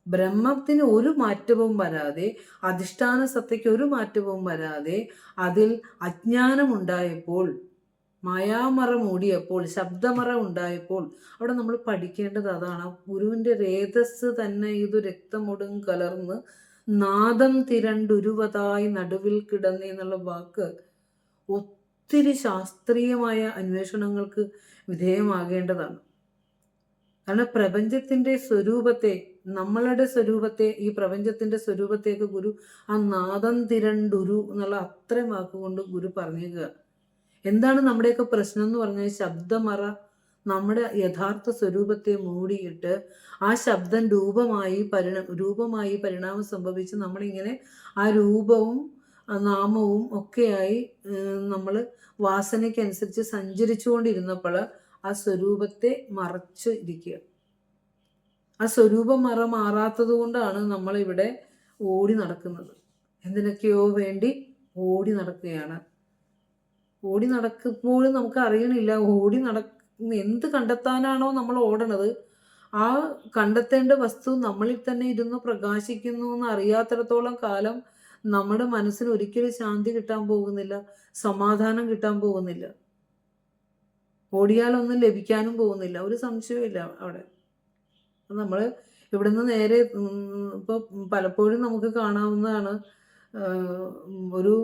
ബ്രഹ്മത്തിന് ഒരു മാറ്റവും വരാതെ, അധിഷ്ഠാന സത്തയ്ക്ക് ഒരു മാറ്റവും വരാതെ, അതിൽ അജ്ഞാനമുണ്ടായപ്പോൾ, മായാമറ മൂടിയപ്പോൾ, ശബ്ദമറ ഉണ്ടായപ്പോൾ, അവിടെ നമ്മൾ പഠിക്കേണ്ടത് അതാണ്. ഗുരുവിൻ്റെ രേതസ് തന്നെ ഇതു രക്തമൊടും കലർന്ന് നാദം തിരണ്ടുരുവതായി നടുവിൽ കിടന്ന് എന്നുള്ള വാക്ക് ഒത്തിരി ശാസ്ത്രീയമായ അന്വേഷണങ്ങൾക്ക് വിധേയമാകേണ്ടതാണ്. കാരണം പ്രപഞ്ചത്തിൻ്റെ സ്വരൂപത്തെ, നമ്മളുടെ സ്വരൂപത്തെ, ഈ പ്രപഞ്ചത്തിൻ്റെ സ്വരൂപത്തേക്ക് ഗുരു ആ നാദം തിരണ്ടുരു എന്നുള്ള അത്രയും വാക്കുകൊണ്ട് ഗുരു പറഞ്ഞേക്കുക. എന്താണ് നമ്മുടെയൊക്കെ പ്രശ്നം എന്ന് പറഞ്ഞാൽ, ശബ്ദമറ നമ്മുടെ യഥാർത്ഥ സ്വരൂപത്തെ മൂടിയിട്ട് ആ ശബ്ദം രൂപമായി പരിണാമം സംഭവിച്ച് നമ്മളിങ്ങനെ ആ രൂപവും നാമവും ഒക്കെയായി നമ്മൾ വാസനയ്ക്കനുസരിച്ച് സഞ്ചരിച്ചുകൊണ്ടിരുന്നപ്പോൾ ആ സ്വരൂപത്തെ മറച്ച് ഇരിക്കുക. ആ സ്വരൂപം മാറാത്തത് കൊണ്ടാണ് നമ്മളിവിടെ ഓടി നടക്കുന്നത്. എന്തിനൊക്കെയോ വേണ്ടി ഓടി നടക്കുകയാണ്. ഓടി നടക്കുമ്പോഴും നമുക്ക് അറിയണില്ല, എന്ത് കണ്ടെത്താനാണോ നമ്മൾ ഓടണത്, ആ കണ്ടെത്തേണ്ട വസ്തു നമ്മളിൽ തന്നെ ഇരുന്ന് പ്രകാശിക്കുന്നു എന്ന് അറിയാത്തിടത്തോളം കാലം നമ്മുടെ മനസ്സിന് ഒരിക്കലും ശാന്തി കിട്ടാൻ പോകുന്നില്ല, സമാധാനം കിട്ടാൻ പോകുന്നില്ല, ഓടിയാലൊന്നും ലഭിക്കാനും പോകുന്നില്ല. ഒരു സംശയമില്ല അവിടെ. നമ്മൾ ഇവിടുന്ന് നേരെ ഇപ്പോൾ പലപ്പോഴും നമുക്ക് കാണാവുന്നതാണ്, ഒരു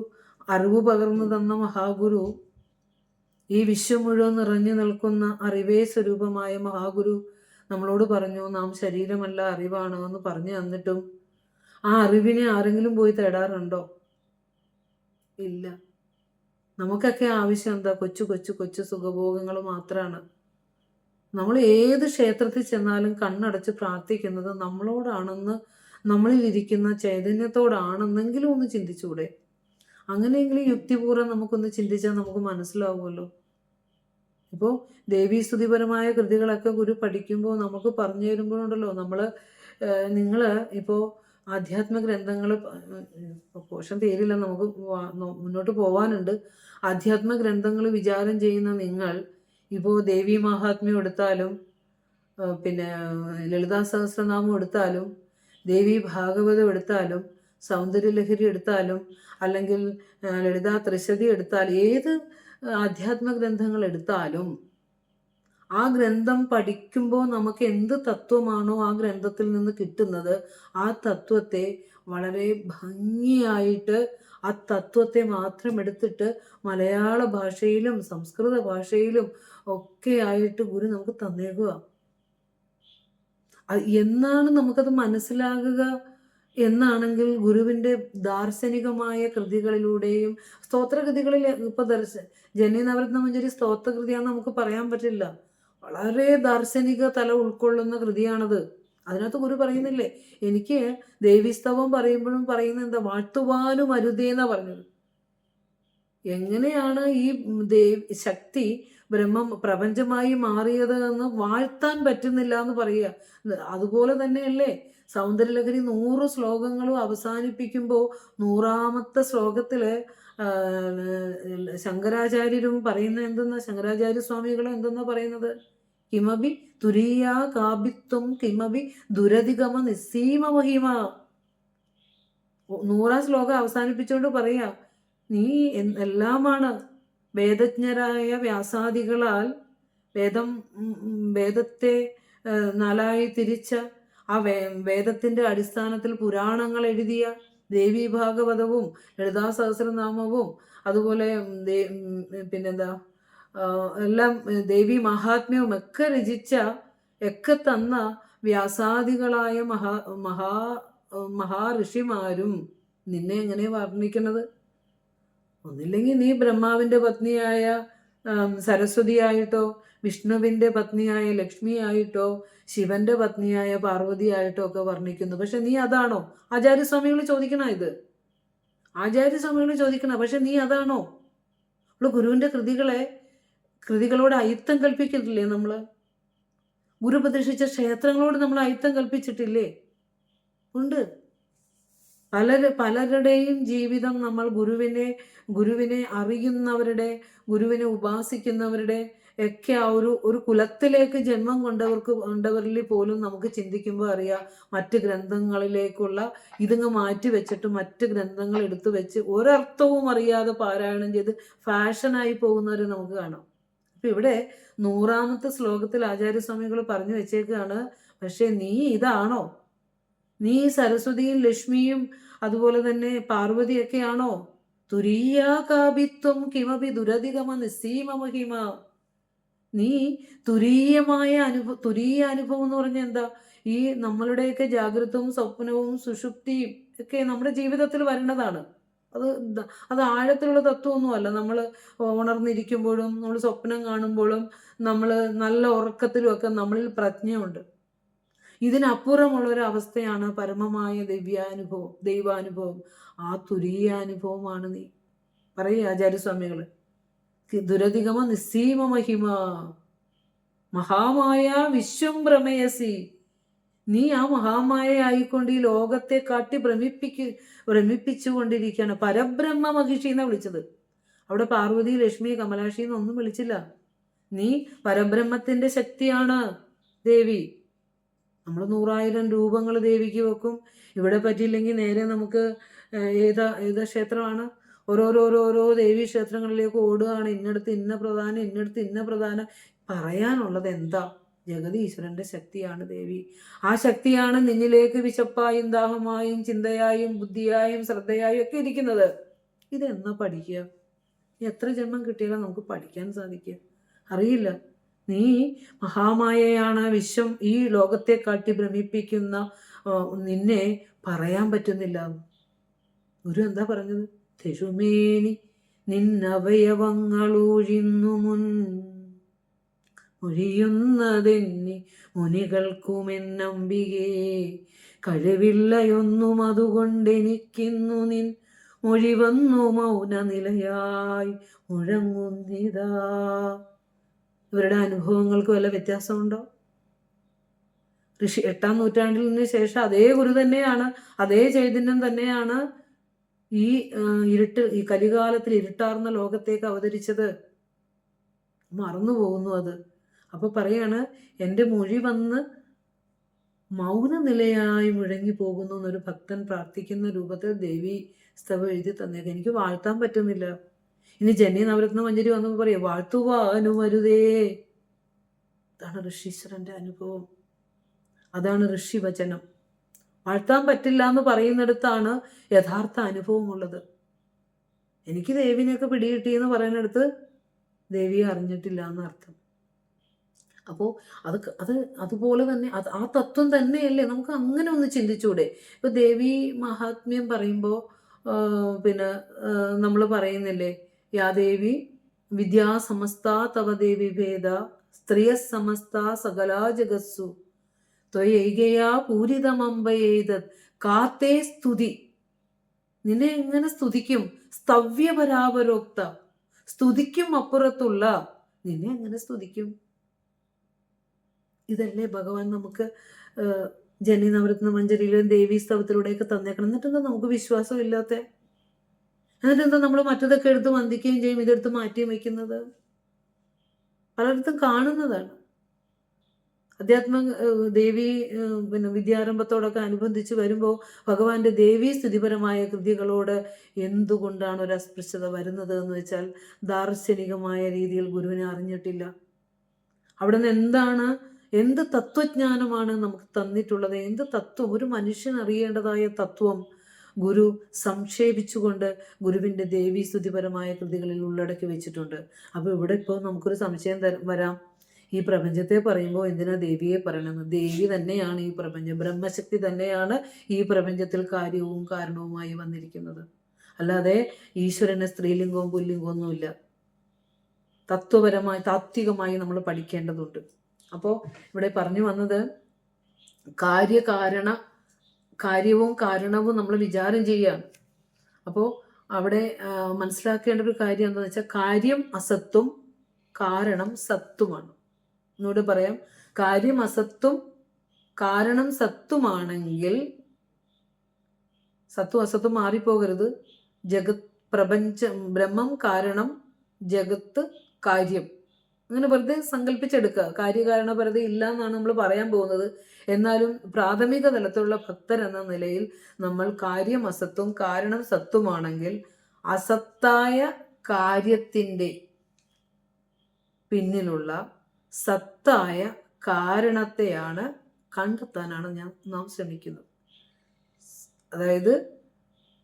അറിവ് പകർന്നു തന്ന മഹാഗുരു, ഈ വിശ്വം മുഴുവൻ നിറഞ്ഞു നിൽക്കുന്ന അറിവേ സ്വരൂപമായ മഹാഗുരു നമ്മളോട് പറഞ്ഞു, നാം ശരീരമല്ല അറിവാണ് എന്ന് പറഞ്ഞു തന്നിട്ടും ആ അറിവിനെ ആരെങ്കിലും പോയി തേടാറുണ്ടോ? ഇല്ല. നമുക്കൊക്കെ ആവശ്യം എന്താ? കൊച്ചു കൊച്ചു കൊച്ചു സുഖഭോഗങ്ങൾ മാത്രമാണ്. നമ്മൾ ഏത് ക്ഷേത്രത്തിൽ ചെന്നാലും കണ്ണടച്ച് പ്രാർത്ഥിക്കുന്നത് നമ്മളോടാണെന്ന്, നമ്മളിലിരിക്കുന്ന ചൈതന്യത്തോടാണെന്നെങ്കിലും ഒന്ന് ചിന്തിച്ചുകൂടെ? അങ്ങനെയെങ്കിലും യുക്തിപൂർവ്വം നമുക്കൊന്ന് ചിന്തിച്ചാൽ നമുക്ക് മനസ്സിലാവുമല്ലോ. ഇപ്പോൾ ദേവീസ്തുതിപരമായ കൃതികളൊക്കെ ഗുരു പഠിക്കുമ്പോൾ നമുക്ക് പറഞ്ഞു തരുമ്പോഴുണ്ടല്ലോ, നിങ്ങൾ ഇപ്പോൾ ആധ്യാത്മ ഗ്രന്ഥങ്ങൾ, പോഷൻ തീരില്ല, നമുക്ക് മുന്നോട്ട് പോവാനുണ്ട്. ആധ്യാത്മ ഗ്രന്ഥങ്ങൾ വിചാരം ചെയ്യുന്ന നിങ്ങൾ ഇപ്പോൾ ദേവി മഹാത്മ്യം എടുത്താലും, പിന്നെ ലളിതാ സഹസ്രനാമം എടുത്താലും, ദേവി ഭാഗവതം എടുത്താലും, സൗന്ദര്യലഹരി എടുത്താലും, അല്ലെങ്കിൽ ലളിതാ ത്രിശതി എടുത്താൽ, ഏത് ആധ്യാത്മ ഗ്രന്ഥങ്ങൾ എടുത്താലും ആ ഗ്രന്ഥം പഠിക്കുമ്പോൾ നമുക്ക് എന്ത് തത്വമാണോ ആ ഗ്രന്ഥത്തിൽ നിന്ന് കിട്ടുന്നത്, ആ തത്വത്തെ വളരെ ഭംഗിയായിട്ട് ആ തത്വത്തെ മാത്രം എടുത്തിട്ട് മലയാള ഭാഷയിലും സംസ്കൃത ഭാഷയിലും ഒക്കെ ആയിട്ട് ഗുരു നമുക്ക് തന്നേക്കുക. എന്നാണ് നമുക്കത് മനസ്സിലാകുക എന്നാണെങ്കിൽ, ഗുരുവിൻ്റെ ദാർശനികമായ കൃതികളിലൂടെയും, സ്തോത്രകൃതികളിൽ ഇപ്പോൾ ജന്യനവരത്ന മഞ്ജരി സ്തോത്രകൃതിയാണെന്ന് നമുക്ക് പറയാൻ പറ്റില്ല. വളരെ ദാർശനിക തല ഉൾക്കൊള്ളുന്ന കൃതിയാണത്. അതിനകത്ത് ഗുരു പറയുന്നില്ലേ, എനിക്ക് ദേവീസ്തവം പറയുമ്പോഴും പറയുന്നത് എന്താ? വാഴ്ത്തുവാനും അരുതേന്നാ പറഞ്ഞത്. എങ്ങനെയാണ് ഈ ശക്തി പ്രപഞ്ചമായി മാറിയത് എന്ന് വാഴ്ത്താൻ പറ്റുന്നില്ല എന്ന് പറയുക. അതുപോലെ തന്നെയല്ലേ സൗന്ദര്യലഹരി 100 ശ്ലോകങ്ങളും അവസാനിപ്പിക്കുമ്പോൾ 100ാമത്തെ ശ്ലോകത്തില് ശങ്കരാചാര്യരും പറയുന്ന എന്തെന്നാ, ശങ്കരാചാര്യ സ്വാമികളും എന്തെന്നാ പറയുന്നത്? കിമബി തുരീയ കാബിത്വം കിമബി ദുരധിഗമ നിസ്സീമ മഹിമ. 100ാം ശ്ലോകം അവസാനിപ്പിച്ചുകൊണ്ട് പറയാ, നീ എല്ലാമാണ്. വേദജ്ഞരായ വ്യാസാദികളാൽ വേദത്തെ 4ആയി തിരിച്ച ആ വേദത്തിന്റെ അടിസ്ഥാനത്തിൽ പുരാണങ്ങൾ എഴുതിയ ദേവി ഭാഗവതവും ലളിതാ സഹസ്രനാമവും അതുപോലെ പിന്നെന്താ എല്ലാം ദേവി മഹാത്മ്യവും ഒക്കെ രചിച്ച ഒക്കെ തന്ന വ്യാസാദികളായ മഹാഋഷിമാരും നിന്നെ എങ്ങനെ വർണ്ണിക്കുന്നത്? ഒന്നില്ലെങ്കിൽ നീ ബ്രഹ്മാവിന്റെ പത്നിയായ സരസ്വതിയായിട്ടോ വിഷ്ണുവിന്റെ പത്നിയായ ലക്ഷ്മിയായിട്ടോ ശിവന്റെ പത്നിയായ പാർവതിയായിട്ടോ ഒക്കെ വർണ്ണിക്കുന്നു. പക്ഷെ നീ അതാണോ? ആചാര്യസ്വാമികൾ ചോദിക്കണ ഇത്, ആചാര്യസ്വാമികൾ ചോദിക്കണ. പക്ഷെ നീ അതാണോ? നമ്മൾ ഗുരുവിന്റെ കൃതികളോട് അയിത്തം കൽപ്പിക്കുന്നില്ലേ? നമ്മള് ഗുരു ഉപദേശിച്ച ക്ഷേത്രങ്ങളോട് നമ്മൾ അയിത്തം കൽപ്പിച്ചിട്ടില്ലേ? ഉണ്ട്. പലരുടെയും ജീവിതം നമ്മൾ ഗുരുവിനെ അറിയുന്നവരുടെ, ഗുരുവിനെ ഉപാസിക്കുന്നവരുടെ ഒക്കെ ആ ഒരു കുലത്തിലേക്ക് ജന്മം കൊണ്ടവരിൽ പോലും നമുക്ക് ചിന്തിക്കുമ്പോൾ അറിയാം, മറ്റ് ഗ്രന്ഥങ്ങളിലേക്കുള്ള ഇതങ്ങ് മാറ്റി വെച്ചിട്ട് മറ്റ് ഗ്രന്ഥങ്ങൾ എടുത്തു വെച്ച് ഒരർത്ഥവും അറിയാതെ പാരായണം ചെയ്ത് ഫാഷനായി പോകുന്നവരെ നമുക്ക് കാണാം. അപ്പൊ ഇവിടെ 100ാമത്തെ ശ്ലോകത്തിൽ ആചാര്യസ്വാമികൾ പറഞ്ഞു വെച്ചേക്കാണ്, പക്ഷെ നീ ഇതാണോ? നീ സരസ്വതിയും ലക്ഷ്മിയും അതുപോലെ തന്നെ പാർവതിയൊക്കെയാണോ? തുരീയാകാഭിത്വം കിമപി ദുരധികമ നിസ്സീമ മഹിമ. നീ തുരീയ അനുഭവം എന്ന് പറഞ്ഞാൽ എന്താ? ഈ നമ്മളുടെയൊക്കെ ജാഗ്രതവും സ്വപ്നവും സുഷുപ്തിയും ഒക്കെ നമ്മുടെ ജീവിതത്തിൽ വരേണ്ടതാണ്. അത് ആഴത്തിലുള്ള തത്വമൊന്നുമല്ല. നമ്മൾ ഉണർന്നിരിക്കുമ്പോഴും നമ്മൾ സ്വപ്നം കാണുമ്പോഴും നമ്മൾ നല്ല ഉറക്കത്തിലും ഒക്കെ നമ്മളിൽ പ്രജ്ഞയുണ്ട്. ഇതിനപ്പുറമുള്ളൊരവസ്ഥയാണ് പരമമായ ദൈവാനുഭവം. ആ തുരീയാനുഭവമാണ് നീ. പറയുക ആചാര്യസ്വാമികള്, ദുരധികമ നിസ്സീമ മഹിമ മഹാമായ വിശ്വം ഭ്രമയസി. നീ ആ മഹാമായ ആയിക്കൊണ്ട് ഈ ലോകത്തെ കാട്ടി ഭ്രമിപ്പിച്ചുകൊണ്ടിരിക്കുകയാണ്. പരബ്രഹ്മ മഹിഷി എന്നാ വിളിച്ചത്. അവിടെ പാർവതി, ലക്ഷ്മി, കമലാക്ഷി എന്നൊന്നും വിളിച്ചില്ല. നീ പരബ്രഹ്മത്തിന്റെ ശക്തിയാണ് ദേവി. നമ്മൾ 100,000 രൂപങ്ങൾ ദേവിക്ക് വെക്കും. ഇവിടെ പറ്റിയില്ലെങ്കിൽ നേരെ നമുക്ക് ഏതാ ക്ഷേത്രമാണ്, ഓരോ ദേവീ ക്ഷേത്രങ്ങളിലേക്ക് ഓടുകയാണ്. ഇന്നടത്ത് ഇന്ന പ്രധാനം. പറയാനുള്ളത് എന്താ? ജഗതീശ്വരന്റെ ശക്തിയാണ് ദേവി. ആ ശക്തിയാണ് നിന്നിലേക്ക് വിശപ്പായും ദാഹമായും ചിന്തയായും ബുദ്ധിയായും ശ്രദ്ധയായും ഒക്കെ ഇരിക്കുന്നത്. ഇതെന്നാ പഠിക്കുക? എത്ര ജന്മം കിട്ടിയാലും നമുക്ക് പഠിക്കാൻ സാധിക്കുക? അറിയില്ല. നീ മഹാമായയാണ്, വിശ്വം ഈ ലോകത്തെ കാട്ടി ഭ്രമിപ്പിക്കുന്ന നിന്നെ പറയാൻ പറ്റുന്നില്ല. ഗുരു എന്താ പറഞ്ഞത്? തെരുമേനി നിന്നവയവങ്ങളൂഴിന്നു മൊഴിയുന്നതെന്നി മുനികൾക്കുമെന്നമ്പികേ. കഴിവില്ലയൊന്നും അതുകൊണ്ടെനിക്കിന്നു നിൻ മൊഴി വന്നു മൗന നിലയായി മുഴങ്ങുന്നിതാ. ഇവരുടെ അനുഭവങ്ങൾക്ക് വല്ല വ്യത്യാസമുണ്ടോ? 8ാം നൂറ്റാണ്ടിന് ശേഷം അതേ ഗുരു തന്നെയാണ്, അതേ ചൈതന്യം തന്നെയാണ് ഈ കലികാലത്തിൽ ഇരുട്ടാർന്ന ലോകത്തേക്ക് അവതരിച്ചത്. മറന്നുപോകുന്നു അത്. അപ്പൊ പറയാണ്, എൻ്റെ മൊഴി വന്ന് മൗന നിലയായി മുഴങ്ങി പോകുന്നു എന്നൊരു ഭക്തൻ പ്രാർത്ഥിക്കുന്ന രൂപത്തിൽ ദേവി സ്തവം എഴുതി തന്നേക്ക്. എനിക്ക് വാഴ്ത്താൻ പറ്റുന്നില്ല. ഇനി ജന്യ നവരത്ന മഞ്ജരി വന്നപ്പോൾ പറയാം, വാഴ്ത്തുവാനുമരുതേ. അതാണ് ഋഷീശ്വരന്റെ അനുഭവം, അതാണ് ഋഷിവചനം. വാഴ്ത്താൻ പറ്റില്ല എന്ന് പറയുന്നിടത്താണ് യഥാർത്ഥ അനുഭവമുള്ളത്. എനിക്ക് ദേവിനെയൊക്കെ പിടികിട്ടിയെന്ന് പറയുന്നിടത്ത് ദേവിയെ അറിഞ്ഞിട്ടില്ല എന്നർത്ഥം. അപ്പോൾ അതുപോലെ തന്നെ ആ തത്വം തന്നെയല്ലേ? നമുക്ക് അങ്ങനെ ഒന്ന് ചിന്തിച്ചൂടെ? ഇപ്പൊ ദേവി മഹാത്മ്യം പറയുമ്പോൾ പിന്നെ നമ്മൾ പറയുന്നില്ലേ, യാ ദേവി വിദ്യാസമസ്ത തവ ദേവി ഭേദ സ്ത്രീയ സമസ്ത സകലാ ജഗത്സു ത്വയൈകയാ പൂരിതമമ്പയേതത് കാത്തേ സ്തുതി. നിന്നെ എങ്ങനെ സ്തുതിക്കും? സ്തവ്യപരാപരോക്ത, സ്തുതിക്കും അപ്പുറത്തുള്ള നിന്നെ എങ്ങനെ സ്തുതിക്കും? ഇതല്ലേ ഭഗവാൻ നമുക്ക് ജന്യ നവരത്ന മഞ്ജരിയിലും ദേവീ സ്തവത്തിലൂടെയൊക്കെ തന്നേക്കണം. എന്നിട്ടെന്താ നമുക്ക് വിശ്വാസം ഇല്ലാത്ത? എന്നിട്ടെന്താ നമ്മൾ മറ്റതൊക്കെ എടുത്ത് വന്ദിക്കുകയും ചെയ്യും, ഇതെടുത്ത് മാറ്റിയും വയ്ക്കുന്നത്? പലയിടത്തും കാണുന്നതാണ്. അധ്യാത്മ ദേവി പിന്നെ വിദ്യാരംഭത്തോടൊക്കെ അനുബന്ധിച്ച് വരുമ്പോൾ ഭഗവാന്റെ ദേവീ സ്തുതിപരമായ കൃതികളോട് എന്തുകൊണ്ടാണ് ഒരു അസ്പൃശ്യത വരുന്നത് എന്ന് വെച്ചാൽ, ദാർശനികമായ രീതിയിൽ ഗുരുവിനെ അറിഞ്ഞിട്ടില്ല. അവിടെ നിന്ന് എന്താണ് എന്ത് തത്വജ്ഞാനമാണ് നമുക്ക് തന്നിട്ടുള്ളത്, എന്ത് തത്വം, ഒരു മനുഷ്യൻ അറിയേണ്ടതായ തത്വം ഗുരു സംക്ഷേപിച്ചുകൊണ്ട് ഗുരുവിൻ്റെ ദേവീസ്തുതിപരമായ കൃതികളിൽ ഉള്ളടക്കി വെച്ചിട്ടുണ്ട്. അപ്പോൾ ഇവിടെ ഇപ്പോൾ നമുക്കൊരു സംശയം വരാം, ഈ പ്രപഞ്ചത്തെ പറയുമ്പോൾ എന്തിനാ ദേവിയെ പറയണമെന്ന്? ദേവി തന്നെയാണ് ഈ പ്രപഞ്ചം, ബ്രഹ്മശക്തി തന്നെയാണ് ഈ പ്രപഞ്ചത്തിൽ കാര്യവും കാരണവുമായി വന്നിരിക്കുന്നത്. അല്ലാതെ ഈശ്വരന് സ്ത്രീലിംഗവും പുല്ലിംഗവും ഒന്നുമില്ല. തത്വപരമായി താത്വികമായി നമ്മൾ പഠിക്കേണ്ടതുണ്ട്. അപ്പോൾ ഇവിടെ പറഞ്ഞു വന്നത് കാര്യവും കാരണവും നമ്മൾ വിചാരം ചെയ്യുകയാണ്. അപ്പോൾ അവിടെ മനസ്സിലാക്കേണ്ട ഒരു കാര്യം എന്താണെന്ന് വെച്ചാൽ, കാര്യം അസത്തും കാരണം സത്തുമാണ്. എന്നോട് പറയാം, കാര്യം അസത്തും കാരണം സത്തുമാണെങ്കിൽ സത്തും അസത്തും മാറിപ്പോകരുത്. ജഗത് പ്രപഞ്ചം, ബ്രഹ്മം കാരണം, ജഗത്ത് കാര്യം, അങ്ങനെ വെറുതെ സങ്കല്പിച്ചെടുക്കുക. കാര്യകാരണപരത ഇല്ല എന്നാണ് നമ്മൾ പറയാൻ പോകുന്നത്. എന്നാലും പ്രാഥമിക തലത്തിലുള്ള ഭക്തർ എന്ന നിലയിൽ നമ്മൾ കാര്യം അസത്തും കാരണം സത്തുമാണെങ്കിൽ അസത്തായ കാര്യത്തിൻ്റെ പിന്നിലുള്ള സത്തായ കാരണത്തെയാണ് കണ്ടെത്താനാണ് നാം ശ്രമിക്കുന്നത്. അതായത്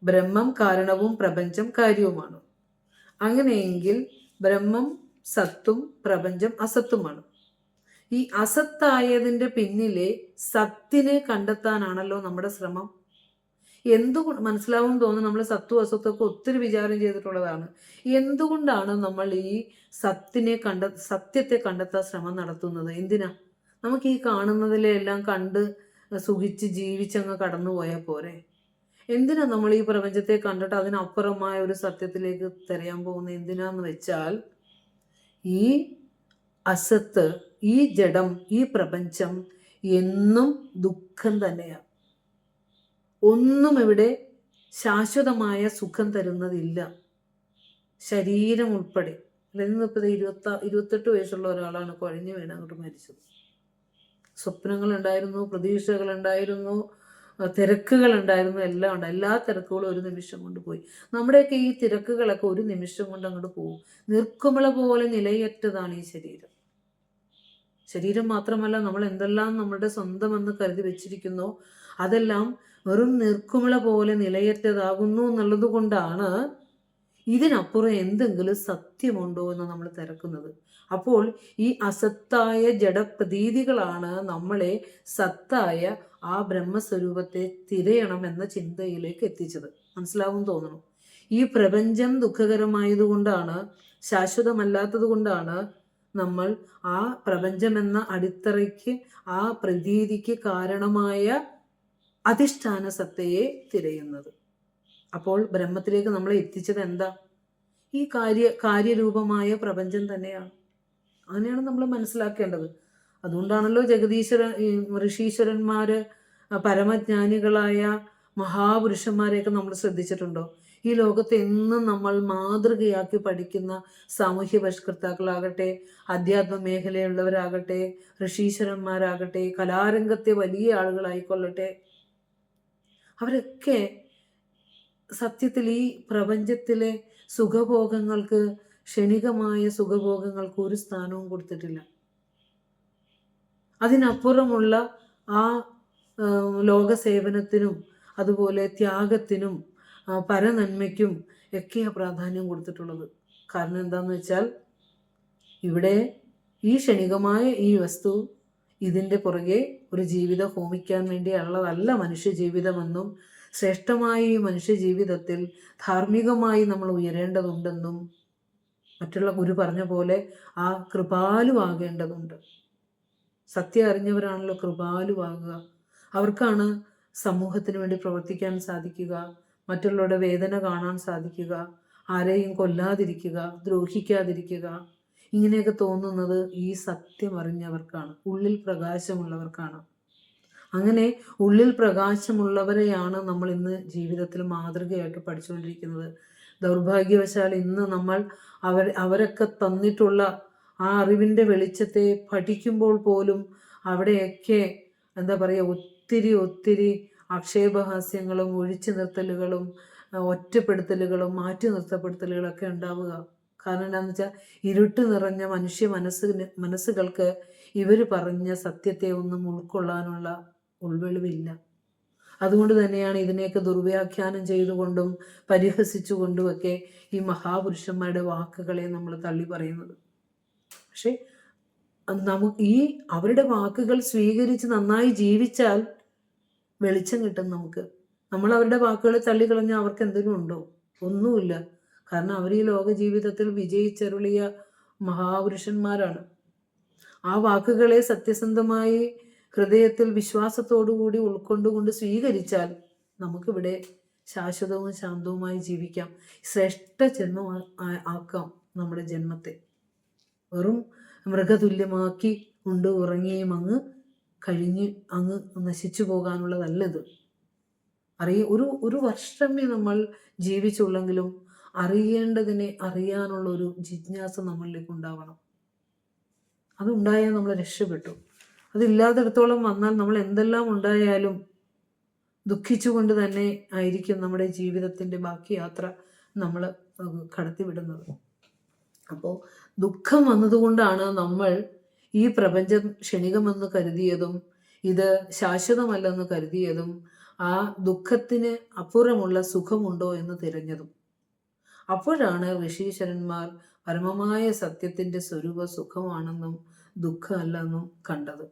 ബ്രഹ്മം കാരണവും പ്രപഞ്ചം കാര്യവുമാണ്. അങ്ങനെയെങ്കിൽ ബ്രഹ്മം സത്തും പ്രപഞ്ചം അസത്തുമാണ്. ഈ അസത്തായതിൻ്റെ പിന്നിലെ സത്തിനെ കണ്ടെത്താനാണല്ലോ നമ്മുടെ ശ്രമം. എന്തുകൊണ്ട് മനസ്സിലാവും തോന്നുന്നു, നമ്മൾ സത്വം അസത്വമൊക്കെ ഒത്തിരി വിചാരം ചെയ്തിട്ടുള്ളതാണ്. എന്തുകൊണ്ടാണ് നമ്മൾ ഈ സത്യത്തെ കണ്ടെത്താൻ ശ്രമം നടത്തുന്നത്? എന്തിനാ? നമുക്ക് ഈ കാണുന്നതിലെല്ലാം കണ്ട് സുഖിച്ച് ജീവിച്ചങ്ങ് കടന്നു പോയാൽ പോരെ? എന്തിനാ നമ്മൾ ഈ പ്രപഞ്ചത്തെ കണ്ടിട്ട് അതിനപ്പുറമായ ഒരു സത്യത്തിലേക്ക് തിരയാൻ പോകുന്നത്? എന്തിനാന്ന് വെച്ചാൽ, ഈ അസത്ത്, ഈ ജഡം, ഈ പ്രപഞ്ചം എന്നും ദുഃഖം തന്നെയാണ്. ഒന്നും ഇവിടെ ശാശ്വതമായ സുഖം തരുന്നതില്ല, ശരീരം ഉൾപ്പെടെ. ഇന്നിപ്പോൾ 28 വയസ്സുള്ള ഒരാളാണ് കുഴഞ്ഞു വീണ് അങ്ങോട്ട് മരിച്ചത്. സ്വപ്നങ്ങളുണ്ടായിരുന്നു, പ്രതീക്ഷകളുണ്ടായിരുന്നു, തിരക്കുകളുണ്ടായിരുന്നു, എല്ലാം ഉണ്ട്. എല്ലാ തിരക്കുകളും ഒരു നിമിഷം കൊണ്ട് പോയി. നമ്മുടെയൊക്കെ ഈ തിരക്കുകളൊക്കെ ഒരു നിമിഷം കൊണ്ട് അങ്ങോട്ട് പോകും. നിർക്കുമിള പോലെ നിലയറ്റതാണ് ഈ ശരീരം മാത്രമല്ല, നമ്മൾ എന്തെല്ലാം നമ്മുടെ സ്വന്തമെന്ന് കരുതി വെച്ചിരിക്കുന്നോ അതെല്ലാം വെറും നിർക്കുമിള പോലെ നിലയറ്റതാകുന്നു എന്നുള്ളത് കൊണ്ടാണ് ഇതിനപ്പുറം എന്തെങ്കിലും സത്യമുണ്ടോ എന്ന് നമ്മൾ തിരക്കുന്നത്. അപ്പോൾ ഈ അസത്തായ ജഡപ്രതീതികളാണ് നമ്മളെ സത്തായ ആ ബ്രഹ്മസ്വരൂപത്തെ തിരയണം എന്ന ചിന്തയിലേക്ക് എത്തിച്ചത്. മനസ്സിലാവും തോന്നുന്നു. ഈ പ്രപഞ്ചം ദുഃഖകരമായതുകൊണ്ടാണ്, ശാശ്വതമല്ലാത്തത് കൊണ്ടാണ് നമ്മൾ ആ പ്രപഞ്ചമെന്ന അടിത്തറയ്ക്ക്, ആ പ്രതീതിക്ക് കാരണമായ അധിഷ്ഠാന സത്തയെ തിരയുന്നത്. അപ്പോൾ ബ്രഹ്മത്തിലേക്ക് നമ്മളെ എത്തിച്ചത് എന്താ? ഈ കാര്യരൂപമായ പ്രപഞ്ചം തന്നെയാണ്. അങ്ങനെയാണ് നമ്മൾ മനസ്സിലാക്കേണ്ടത്. അതുകൊണ്ടാണല്ലോ ഋഷീശ്വരന്മാര്, പരമജ്ഞാനികളായ മഹാപുരുഷന്മാരെയൊക്കെ നമ്മൾ ശ്രദ്ധിച്ചിട്ടുണ്ടോ? ഈ ലോകത്തെ എന്നും നമ്മൾ മാതൃകയാക്കി പഠിക്കുന്ന സാമൂഹ്യ പരിഷ്കർത്താക്കളാകട്ടെ, അധ്യാത്മ മേഖലയുള്ളവരാകട്ടെ, ഋഷീശ്വരന്മാരാകട്ടെ, കലാരംഗത്തെ വലിയ ആളുകളായിക്കൊള്ളട്ടെ, അവരൊക്കെ സത്യത്തിൽ ഈ പ്രപഞ്ചത്തിലെ സുഖഭോഗങ്ങൾക്ക്, ക്ഷണികമായ സുഖഭോഗങ്ങൾക്ക് ഒരു സ്ഥാനവും കൊടുത്തിട്ടില്ല. അതിനപ്പുറമുള്ള ആ ലോകസേവനത്തിനും അതുപോലെ ത്യാഗത്തിനും പരനന്മയ്ക്കും ഒക്കെയാണ് പ്രാധാന്യം കൊടുത്തിട്ടുള്ളത്. കാരണം എന്താണെന്ന് വെച്ചാൽ, ഇവിടെ ഈ ക്ഷണികമായ ഈ വസ്തു, ഇതിൻ്റെ പുറകെ ഒരു ജീവിതം ഹോമിക്കാൻ വേണ്ടിയുള്ളതല്ല മനുഷ്യ ജീവിതമെന്നും, ശ്രേഷ്ഠമായ ഈ മനുഷ്യ ജീവിതത്തിൽ ധാർമ്മികമായി നമ്മൾ ഉയരേണ്ടതുണ്ടെന്നും മറ്റുള്ള ഗുരു പറഞ്ഞ പോലെ ആ കൃപാലുവാകേണ്ടതുണ്ട്. സത്യം അറിഞ്ഞവരാണല്ലോ കൃപാലുവാകുക. അവർക്കാണ് സമൂഹത്തിന് വേണ്ടി പ്രവർത്തിക്കാൻ സാധിക്കുക, മറ്റുള്ളവരുടെ വേദന കാണാൻ സാധിക്കുക, ആരെയും കൊല്ലാതിരിക്കുക, ദ്രോഹിക്കാതിരിക്കുക. ഇങ്ങനെയൊക്കെ തോന്നുന്നത് ഈ സത്യം അറിഞ്ഞവർക്കാണ്, ഉള്ളിൽ പ്രകാശമുള്ളവർക്കാണ്. അങ്ങനെ ഉള്ളിൽ പ്രകാശമുള്ളവരെയാണ് നമ്മൾ ഇന്ന് ജീവിതത്തിൽ മാതൃകയായിട്ട് പഠിച്ചുകൊണ്ടിരിക്കുന്നത്. ദൗർഭാഗ്യവശാൽ ഇന്ന് നമ്മൾ അവരൊക്കെ തന്നിട്ടുള്ള ആ അറിവിൻ്റെ വെളിച്ചത്തെ പഠിക്കുമ്പോൾ പോലും അവിടെയൊക്കെ എന്താ പറയുക, ഒത്തിരി ആക്ഷേപഹാസ്യങ്ങളും ഒഴിച്ചു നിർത്തലുകളും ഒറ്റപ്പെടുത്തലുകളും മാറ്റി നിർത്തപ്പെടുത്തലുകളൊക്കെ ഉണ്ടാവുക. കാരണം എന്താണെന്ന് വെച്ചാൽ ഇരുട്ട് നിറഞ്ഞ മനുഷ്യ മനസ്സുകൾക്ക് ഇവർ പറഞ്ഞ സത്യത്തെ ഒന്നും ഉൾക്കൊള്ളാനുള്ള ഉൾവെളിവില്ല. അതുകൊണ്ട് തന്നെയാണ് ഇതിനെയൊക്കെ ദുർവ്യാഖ്യാനം ചെയ്തുകൊണ്ടും പരിഹസിച്ചുകൊണ്ടുമൊക്കെ ഈ മഹാപുരുഷന്മാരുടെ വാക്കുകളെ നമ്മൾ തള്ളി പറയുന്നത്. പക്ഷെ ഈ അവരുടെ വാക്കുകൾ സ്വീകരിച്ച് നന്നായി ജീവിച്ചാൽ വെളിച്ചം കിട്ടും നമുക്ക്. നമ്മൾ അവരുടെ വാക്കുകളെ തള്ളിക്കളഞ്ഞാൽ അവർക്ക് എന്തെങ്കിലും ഉണ്ടോ? ഒന്നുമില്ല. കാരണം അവർ ഈ ലോക ജീവിതത്തിൽ വിജയിച്ചരുളിയ മഹാപുരുഷന്മാരാണ്. ആ വാക്കുകളെ സത്യസന്ധമായി ഹൃദയത്തിൽ വിശ്വാസത്തോടുകൂടി ഉൾക്കൊണ്ടുകൊണ്ട് സ്വീകരിച്ചാൽ നമുക്കിവിടെ ശാശ്വതവും ശാന്തവുമായി ജീവിക്കാം. ശ്രേഷ്ഠ ജന്മം ആക്കാം നമ്മുടെ ജന്മത്തെ. വെറും മൃഗതുല്യമാക്കി ഉണ്ട് ഉറങ്ങിയും കഴിഞ്ഞ് നശിച്ചു പോകാനുള്ളതല്ലത്. ഒരു വർഷമേ നമ്മൾ ജീവിച്ചുള്ളെങ്കിലും അറിയേണ്ടതിനെ അറിയാനുള്ള ഒരു ജിജ്ഞാസ നമ്മളിലേക്ക് ഉണ്ടാവണം. അതുണ്ടായാൽ നമ്മൾ രക്ഷപ്പെട്ടു. അതില്ലാത്തിടത്തോളം വന്നാൽ നമ്മൾ എന്തെല്ലാം ഉണ്ടായാലും ദുഃഖിച്ചുകൊണ്ട് തന്നെ ആയിരിക്കും നമ്മുടെ ജീവിതത്തിൻ്റെ ബാക്കി യാത്ര നമ്മൾ കടത്തിവിടുന്നത്. അപ്പോൾ ദുഃഖം വന്നതുകൊണ്ടാണ് നമ്മൾ ഈ പ്രപഞ്ചം ക്ഷണികമെന്ന് കരുതിയതും ഇത് ശാശ്വതമല്ലെന്ന് കരുതിയതും ആ ദുഃഖത്തിന് അപ്പുറമുള്ള സുഖമുണ്ടോ എന്ന് തിരഞ്ഞതും. അപ്പോഴാണ് ഋഷീശ്വരന്മാർ പരമമായ സത്യത്തിൻ്റെ സ്വരൂപ സുഖമാണെന്നും ദുഃഖമല്ലെന്നും കണ്ടത്.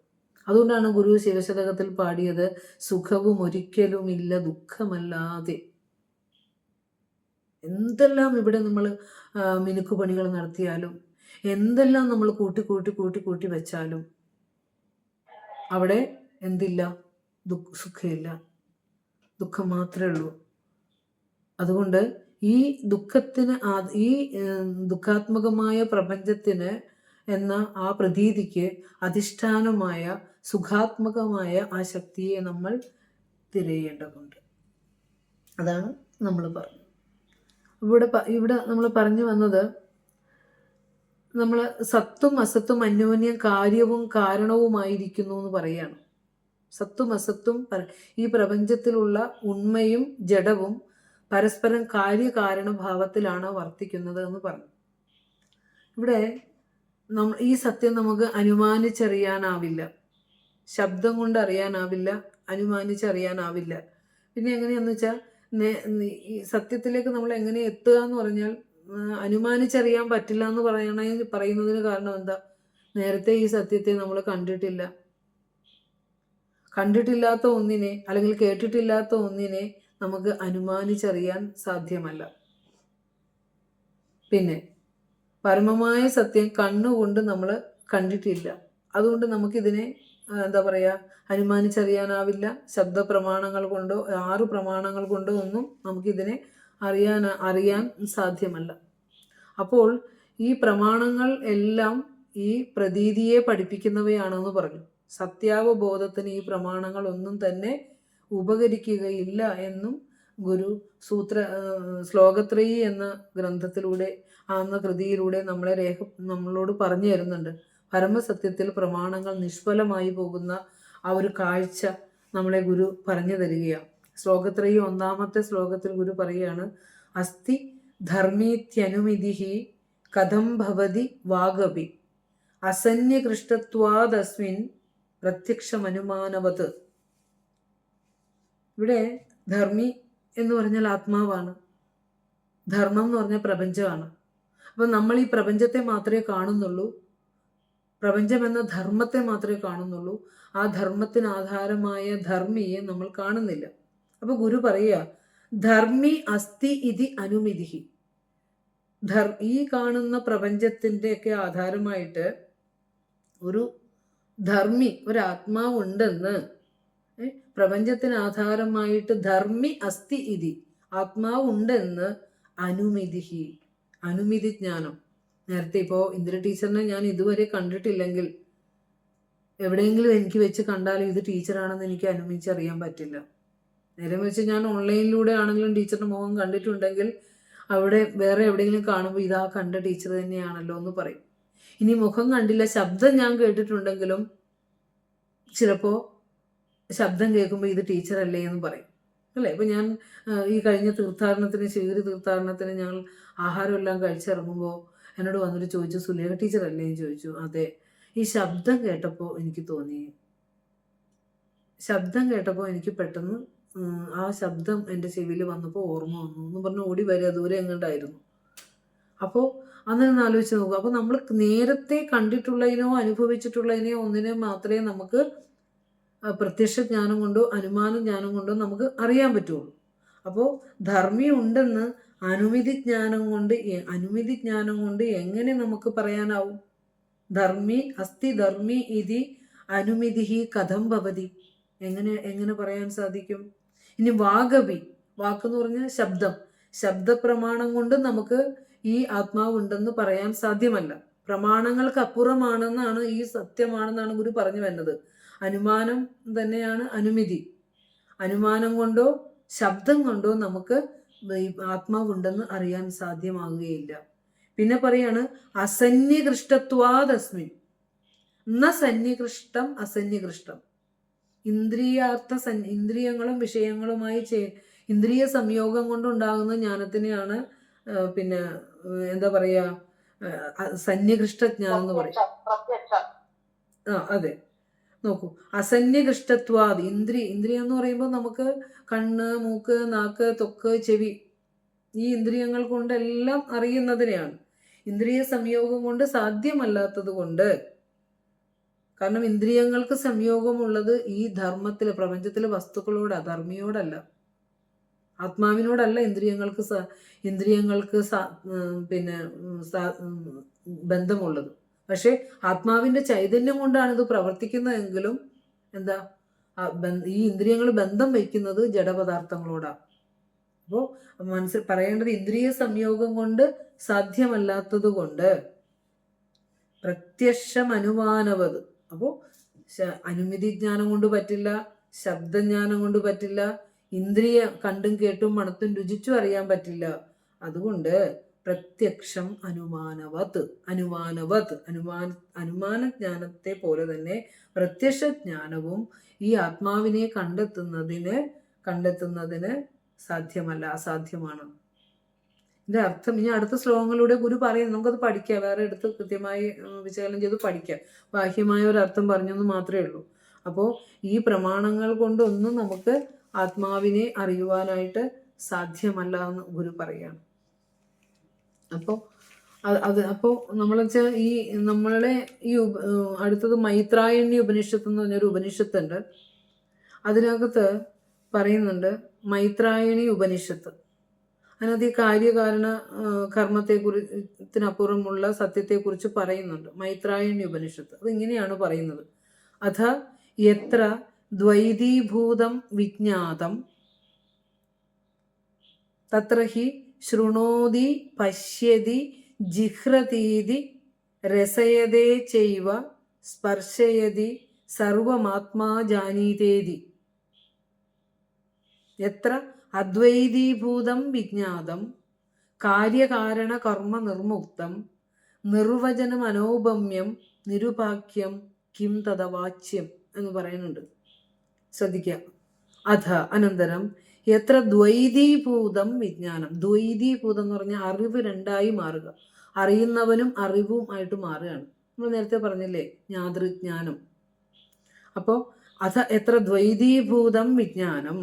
അതുകൊണ്ടാണ് ഗുരു ശിവശതകത്തിൽ പാടിയത് സുഖവും ഒരിക്കലുമില്ല ദുഃഖമല്ലാതെ. എന്തെല്ലാം ഇവിടെ നമ്മൾ മിനുക്കുപണികൾ നടത്തിയാലും എന്തെല്ലാം നമ്മൾ കൂട്ടി വെച്ചാലും അവിടെ എന്തില്ല? സുഖമില്ല, ദുഃഖം മാത്രമേ ഉള്ളൂ. അതുകൊണ്ട് ഈ ദുഃഖത്തിന് ഈ ദുഃഖാത്മകമായ പ്രപഞ്ചത്തിന് എന്ന ആ പ്രതീതിക്ക് അധിഷ്ഠാനമായ സുഖാത്മകമായ ആ ശക്തിയെ നമ്മൾ തിരയേണ്ടതുണ്ട്. അതാണ് നമ്മൾ പറഞ്ഞത്. ഇവിടെ നമ്മൾ പറഞ്ഞു വന്നത് നമ്മൾ സത്തും അസത്തും അന്യോന്യം കാര്യവും കാരണവുമായിരിക്കുന്നു എന്ന് പറയുകയാണ്. സത്തും അസത്തും ഈ പ്രപഞ്ചത്തിലുള്ള ഉണ്മയും ജഡവും പരസ്പരം കാര്യകാരണഭാവത്തിലാണ് വർത്തിക്കുന്നത് എന്ന് പറഞ്ഞു. ഇവിടെ ഈ സത്യം നമുക്ക് അനുമാനിച്ചറിയാനാവില്ല, ശബ്ദം കൊണ്ട് അറിയാനാവില്ല, അനുമാനിച്ചറിയാനാവില്ല. പിന്നെ എങ്ങനെയാന്ന് വെച്ചാൽ ഈ സത്യത്തിലേക്ക് നമ്മൾ എങ്ങനെ എത്തുക എന്ന് പറഞ്ഞാൽ അനുമാനിച്ചറിയാൻ പറ്റില്ല എന്ന് പറയുന്നതിന് കാരണം എന്താ? നേരത്തെ ഈ സത്യത്തെ നമ്മൾ കണ്ടിട്ടില്ലാത്ത ഒന്നിനെ അല്ലെങ്കിൽ കേട്ടിട്ടില്ലാത്ത ഒന്നിനെ നമുക്ക് അനുമാനിച്ചറിയാൻ സാധ്യമല്ല. പിന്നെ പരമമായ സത്യം കണ്ണുകൊണ്ട് നമ്മൾ കണ്ടിട്ടില്ല. അതുകൊണ്ട് നമുക്കിതിനെ അനുമാനിച്ചറിയാനാവില്ല. ശബ്ദ പ്രമാണങ്ങൾ കൊണ്ടോ 6 പ്രമാണങ്ങൾ കൊണ്ടോ ഒന്നും നമുക്കിതിനെ അറിയാൻ സാധ്യമല്ല. അപ്പോൾ ഈ പ്രമാണങ്ങൾ എല്ലാം ഈ പ്രതീതിയെ പഠിപ്പിക്കുന്നവയാണെന്ന് പറഞ്ഞു. സത്യാവബോധത്തിന് ഈ പ്രമാണങ്ങൾ ഒന്നും തന്നെ ഉപകരിക്കുകയില്ല എന്നും ഗുരു ശ്ലോകത്രയി എന്ന ഗ്രന്ഥത്തിലൂടെ എന്ന കൃതിയിലൂടെ നമ്മളോട് പറഞ്ഞു തരുന്നുണ്ട്. പരമസത്യത്തിൽ പ്രമാണങ്ങൾ നിഷ്ഫലമായി പോകുന്ന ആ ഒരു കാഴ്ച നമ്മളെ ഗുരു പറഞ്ഞു തരികയാണ്. ശ്ലോകത്രയി 1-ാമത്തെ ശ്ലോകത്തിൽ ഗുരു പറയുകയാണ്, അസ്തി ധർമ്മീത്യനുമിതിഹി കഥം ഭവതി വാഗപി അസന്യകൃഷ്ടത്വാദസ്മിൻ പ്രത്യക്ഷമനുമാനവത്. ഇവിടെ ധർമ്മി എന്ന് പറഞ്ഞാൽ ആത്മാവാണ്, ധർമ്മം എന്ന് പറഞ്ഞാൽ പ്രപഞ്ചമാണ്. അപ്പം നമ്മൾ ഈ പ്രപഞ്ചത്തെ മാത്രമേ കാണുന്നുള്ളൂ, പ്രപഞ്ചം എന്ന ധർമ്മത്തെ മാത്രമേ കാണുന്നുള്ളൂ. ആ ധർമ്മത്തിന് ആധാരമായ ധർമ്മിയെ നമ്മൾ കാണുന്നില്ല. അപ്പൊ ഗുരു പറയുക, ധർമ്മി അസ്തി ഇതി അനുമിതിഹി. ഈ കാണുന്ന പ്രപഞ്ചത്തിൻ്റെയൊക്കെ ആധാരമായിട്ട് ഒരു ധർമ്മി, ഒരു ആത്മാവുണ്ടെന്ന്, പ്രപഞ്ചത്തിന് ആധാരമായിട്ട് ധർമ്മി അസ്തി ഇതി, ആത്മാവുണ്ടെന്ന് അനുമിതിഹി, അനുമിതി ജ്ഞാനം. നേരത്തെ ഇപ്പോൾ ഇന്ദിര ടീച്ചറിനെ ഞാൻ ഇതുവരെ കണ്ടിട്ടില്ലെങ്കിൽ എവിടെയെങ്കിലും എനിക്ക് വെച്ച് കണ്ടാലും ഇത് ടീച്ചറാണെന്ന് എനിക്ക് അനുമിച്ചറിയാൻ പറ്റില്ല. നേരെ വെച്ച് ഞാൻ ഓൺലൈനിലൂടെ ആണെങ്കിലും ടീച്ചറിൻ്റെ മുഖം കണ്ടിട്ടുണ്ടെങ്കിൽ അവിടെ വേറെ എവിടെയെങ്കിലും കാണുമ്പോൾ ഇതാ കണ്ട ടീച്ചർ തന്നെയാണല്ലോ എന്ന് പറയും. ഇനി മുഖം കണ്ടില്ല, ശബ്ദം ഞാൻ കേട്ടിട്ടുണ്ടെങ്കിലും ചിലപ്പോൾ ശബ്ദം കേൾക്കുമ്പോൾ ഇത് ടീച്ചറല്ലേ എന്ന് പറയും, അല്ലേ? ഇപ്പം ഞാൻ ഈ കഴിഞ്ഞ തീർത്ഥാടനത്തിന്, ശിവഗിരി തീർത്ഥാടനത്തിന് ഞങ്ങൾ ആഹാരമെല്ലാം കഴിച്ചിറങ്ങുമ്പോൾ എന്നോട് വന്നിട്ട് ചോദിച്ചു, സുലേഖ ടീച്ചർ അല്ലേ എന്ന് ചോദിച്ചു. അതെ. ഈ ശബ്ദം കേട്ടപ്പോൾ എനിക്ക് തോന്നി, ശബ്ദം കേട്ടപ്പോൾ എനിക്ക് പെട്ടെന്ന് ആ ശബ്ദം എൻ്റെ ചെവിയിൽ വന്നപ്പോൾ ഓർമ്മ വന്നു എന്ന് പറഞ്ഞ് ഓടി വരിക, ദൂരെ എങ്ങോട്ടായിരുന്നു. അപ്പോൾ അന്നൊന്ന് ആലോചിച്ച് നോക്കുക. അപ്പോൾ നമ്മൾ നേരത്തെ കണ്ടിട്ടുള്ളതിനോ അനുഭവിച്ചിട്ടുള്ളതിനെയോ ഒന്നിനെ മാത്രമേ നമുക്ക് പ്രത്യക്ഷ ജ്ഞാനം കൊണ്ടോ അനുമാന ജ്ഞാനം കൊണ്ടോ നമുക്ക് അറിയാൻ പറ്റുള്ളൂ. അപ്പോൾ ധർമ്മി ഉണ്ടെന്ന് അനുമതി ജ്ഞാനം കൊണ്ട് എങ്ങനെ നമുക്ക് പറയാനാവും? ധർമ്മി അസ്തി ധർമ്മി ഇതി അനുമതി കഥം ഭവതി, എങ്ങനെ പറയാൻ സാധിക്കും? ഇനി വാഗവി, വാക്കെന്ന് പറഞ്ഞാൽ ശബ്ദപ്രമാണം കൊണ്ട് നമുക്ക് ഈ ആത്മാവുണ്ടെന്ന് പറയാൻ സാധ്യമല്ല. പ്രമാണങ്ങൾക്ക് അപ്പുറമാണെന്നാണ്, ഈ സത്യമാണെന്നാണ് ഗുരു പറഞ്ഞു വരുന്നത്. അനുമാനം തന്നെയാണ് അനുമതി. അനുമാനം കൊണ്ടോ ശബ്ദം കൊണ്ടോ നമുക്ക് ആത്മാവുണ്ടെന്ന് അറിയാൻ സാധ്യമാകുകയില്ല. പിന്നെ പറയാണ് അസന്നികൃഷ്ടത്വാദസ്മിൻ ന സന്നികൃഷ്ടം അസന്നികൃഷ്ടം. ഇന്ദ്രിയങ്ങളും വിഷയങ്ങളുമായി ഇന്ദ്രിയ സംയോഗം കൊണ്ടുണ്ടാകുന്ന ജ്ഞാനത്തിനെയാണ് പിന്നെ എന്താ പറയാ സന്നികൃഷ്ട ജ്ഞാനം എന്ന് പറയും. അതെ, നോക്കൂ, അസന്നികൃഷ്ടത്വാദ് ഇന്ദ്രിയം എന്ന് പറയുമ്പോൾ നമുക്ക് കണ്ണ്, മൂക്ക്, നാക്ക്, ത്വക്ക്, ചെവി, ഈ ഇന്ദ്രിയങ്ങൾ കൊണ്ടെല്ലാം അറിയുന്നതിനെയാണ്. ഇന്ദ്രിയ സംയോഗം കൊണ്ട് സാധ്യമല്ലാത്തത് കൊണ്ട്, കാരണം ഇന്ദ്രിയങ്ങൾക്ക് സംയോഗമുള്ളത് ഈ ധർമ്മത്തില്, പ്രപഞ്ചത്തിലെ വസ്തുക്കളോട്, ധർമ്മിയോടല്ല, ആത്മാവിനോടല്ല ഇന്ദ്രിയങ്ങൾക്ക് പിന്നെ ബന്ധമുള്ളത്. പക്ഷെ ആത്മാവിന്റെ ചൈതന്യം കൊണ്ടാണ് ഇത് പ്രവർത്തിക്കുന്നതെങ്കിലും എന്താ ഈ ഇന്ദ്രിയങ്ങൾ ബന്ധം വയ്ക്കുന്നത് ജഡപദാർത്ഥങ്ങളോടാണ്. അപ്പോൾ പറയേണ്ടത് ഇന്ദ്രിയ സംയോഗം കൊണ്ട് സാധ്യമല്ലാത്തത് കൊണ്ട് പ്രത്യക്ഷം അനുമാനവത്. അപ്പോൾ അനുമതി ജ്ഞാനം കൊണ്ട് പറ്റില്ല, ശബ്ദജ്ഞാനം കൊണ്ട് പറ്റില്ല, ഇന്ദ്രിയ കണ്ടും കേട്ടും മണത്തും രുചിച്ചും അറിയാൻ പറ്റില്ല. അതുകൊണ്ട് പ്രത്യക്ഷം അനുമാന ജ്ഞാനത്തെ പോലെ തന്നെ പ്രത്യക്ഷ ജ്ഞാനവും ഈ ആത്മാവിനെ കണ്ടെത്തുന്നതിന് സാധ്യമല്ല, അസാധ്യമാണ്. ഇതിന്റെ അർത്ഥം ഇനി അടുത്ത ശ്ലോകങ്ങളിലൂടെ ഗുരു പറയുന്നു. നമുക്കത് പഠിക്കാം, വേറെ എടുത്ത് കൃത്യമായി വിശകലനം ചെയ്ത് പഠിക്കാം. ബാഹ്യമായ ഒരു അർത്ഥം പറഞ്ഞെന്ന് മാത്രമേ ഉള്ളൂ. അപ്പോൾ ഈ പ്രമാണങ്ങൾ കൊണ്ടൊന്നും നമുക്ക് ആത്മാവിനെ അറിയുവാനായിട്ട് സാധ്യമല്ല എന്ന് ഗുരു പറയാണ്. അപ്പോൾ നമ്മൾ വെച്ചാൽ നമ്മളെ ഈ അടുത്തത് മൈത്രായണ്യ ഉപനിഷത്ത് എന്ന് പറഞ്ഞൊരു ഉപനിഷത്തുണ്ട്. അതിനകത്ത് പറയുന്നുണ്ട്, മൈത്രായണി ഉപനിഷത്ത്. അതിനകത്ത് ഈ കാര്യകാരണ കർമ്മത്തെക്കുറിച്ചിനപ്പുറമുള്ള സത്യത്തെക്കുറിച്ച് പറയുന്നുണ്ട്. മൈത്രായണ്യ ഉപനിഷത്ത് അതിങ്ങനെയാണ് പറയുന്നത്. അഥ യത്ര ദ്വൈതീഭൂതം വിജ്ഞാതം തത്ര ഹി ശൃണോതി പശ്യതി ജിഹ്രതീതി രസയതേ ചൈവ സ്പർശയതി സർവമാത്മാ ജാനീതേതി. യത്ര അദ്വൈതീഭൂതം വിജ്ഞാതം കാര്യകാരണ കർമ്മ നിർമുക്തം നിർവചനം അനൗപമ്യം നിരുപാഖ്യം കിം തദവാച്യം എന്ന് പറയുന്നുണ്ട്. ശ്രദ്ധിക്കുക. അഥ അനന്തരം എത്ര ദ്വൈതീഭൂതം വിജ്ഞാനം. ദ്വൈതീഭൂതം എന്ന് പറഞ്ഞാൽ അറിവ് രണ്ടായി മാറുക, അറിയുന്നവനും അറിവും ആയിട്ട് മാറുകയാണ്. നമ്മൾ നേരത്തെ പറഞ്ഞില്ലേ ജ്ഞാതൃജ്ഞാനം. അപ്പോൾ അഥ എത്ര ദ്വൈതീഭൂതം വിജ്ഞാനം,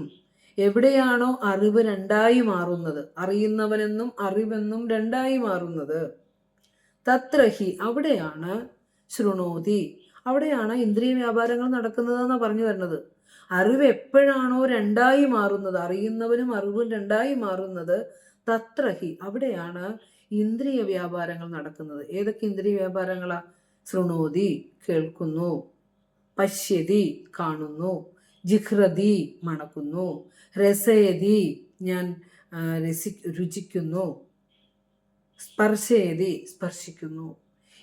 എവിടെയാണോ അറിവ് രണ്ടായി മാറുന്നത്, അറിയുന്നവനെന്നും അറിവെന്നും രണ്ടായി മാറുന്നത്, തത്രഹി അവിടെയാണ് ശൃണോതി, അവിടെയാണ് ഇന്ദ്രിയ വ്യാപാരങ്ങൾ നടക്കുന്നതെന്നാണ് പറഞ്ഞു വരുന്നത്. അറിവ് എപ്പോഴാണോ രണ്ടായി മാറുന്നത്, അറിയുന്നവനും അറിവും രണ്ടായി മാറുന്നത്, തത്രഹി അവിടെയാണ് ഇന്ദ്രിയ വ്യാപാരങ്ങൾ നടക്കുന്നത്. ഏതൊക്കെ ഇന്ദ്രിയ വ്യാപാരങ്ങളാ? ശൃണോതി കേൾക്കുന്നു, പശ്യതി കാണുന്നു, ജിഹ്രതി മണക്കുന്നു, രസയതി ഞാൻ രുചിക്കുന്നു, സ്പർശയതി സ്പർശിക്കുന്നു.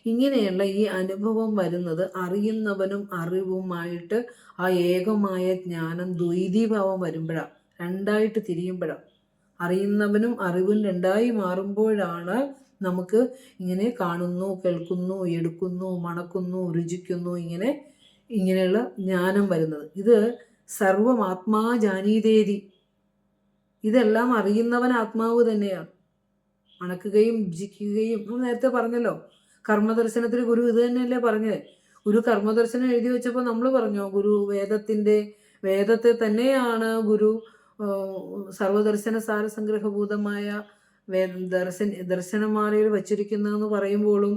ഇങ്ങനെയുള്ള ഈ അനുഭവം വരുന്നത് അറിയുന്നവനും അറിവുമായിട്ട് ആ ഏകമായ ജ്ഞാനം ദ്വൈതീഭാവം വരുമ്പോഴാണ്, രണ്ടായിട്ട് തിരിയുമ്പോഴാണ്. അറിയുന്നവനും അറിവും രണ്ടായി മാറുമ്പോഴാണ് നമുക്ക് ഇങ്ങനെ കാണുന്നു, കേൾക്കുന്നു, എടുക്കുന്നു, മണക്കുന്നു, രുചിക്കുന്നു, ഇങ്ങനെയുള്ള ജ്ഞാനം വരുന്നത്. ഇത് സർവം ആത്മാ ജാനീതേതി. ഇതെല്ലാം അറിയുന്നവൻ ആത്മാവ് തന്നെയാണ്. മണക്കുകയും രുചിക്കുകയും നമ്മൾ നേരത്തെ പറഞ്ഞല്ലോ. കർമ്മദർശനത്തിൽ ഗുരു ഇത് തന്നെയല്ലേ പറഞ്ഞത്. ഗുരു കർമ്മദർശനം എഴുതി വെച്ചപ്പോൾ നമ്മൾ പറഞ്ഞോ, ഗുരു വേദത്തെ തന്നെയാണ് ഗുരു സർവദർശന സാരസംഗ്രഹഭൂതമായ ദർശനമാലയിൽ വച്ചിരിക്കുന്നതെന്ന് പറയുമ്പോഴും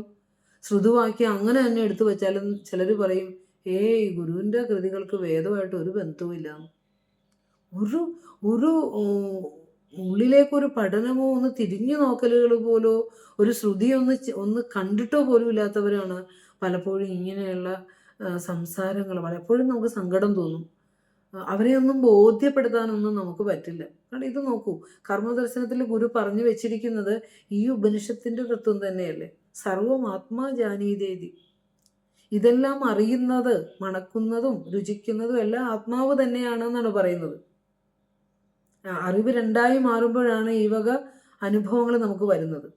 ശ്രുതുവാക്യം അങ്ങനെ തന്നെ എടുത്തു വെച്ചാലും ചിലർ പറയും ഗുരുവിൻ്റെ കൃതികൾക്ക് വേദമായിട്ട് ഒരു ബന്ധവുമില്ല. ഒരു ഒരു ഉള്ളിലേക്കൊരു പഠനമോ ഒന്ന് തിരിഞ്ഞു നോക്കലുകൾ പോലോ ഒരു ശ്രുതി ഒന്ന് കണ്ടിട്ടോ പോലും ഇല്ലാത്തവരാണ് പലപ്പോഴും ഇങ്ങനെയുള്ള സംസാരങ്ങൾ. പലപ്പോഴും നമുക്ക് സങ്കടം തോന്നും. അവരെ ഒന്നും ബോധ്യപ്പെടുത്താനൊന്നും നമുക്ക് പറ്റില്ല. കാരണം ഇത് നോക്കൂ, കർമ്മദർശനത്തിൽ ഗുരു പറഞ്ഞു വെച്ചിരിക്കുന്നത് ഈ ഉപനിഷത്തിന്റെ തത്വം തന്നെയല്ലേ. സർവം ആത്മാ ജാനീതേതി. ഇതെല്ലാം അറിയുന്നത്, മണക്കുന്നതും രുചിക്കുന്നതും എല്ലാം ആത്മാവ് തന്നെയാണെന്നാണ് പറയുന്നത്. അറിവ് രണ്ടായി മാറുമ്പോഴാണ് ഈ വക അനുഭവങ്ങൾ നമുക്ക് വരുന്നത്.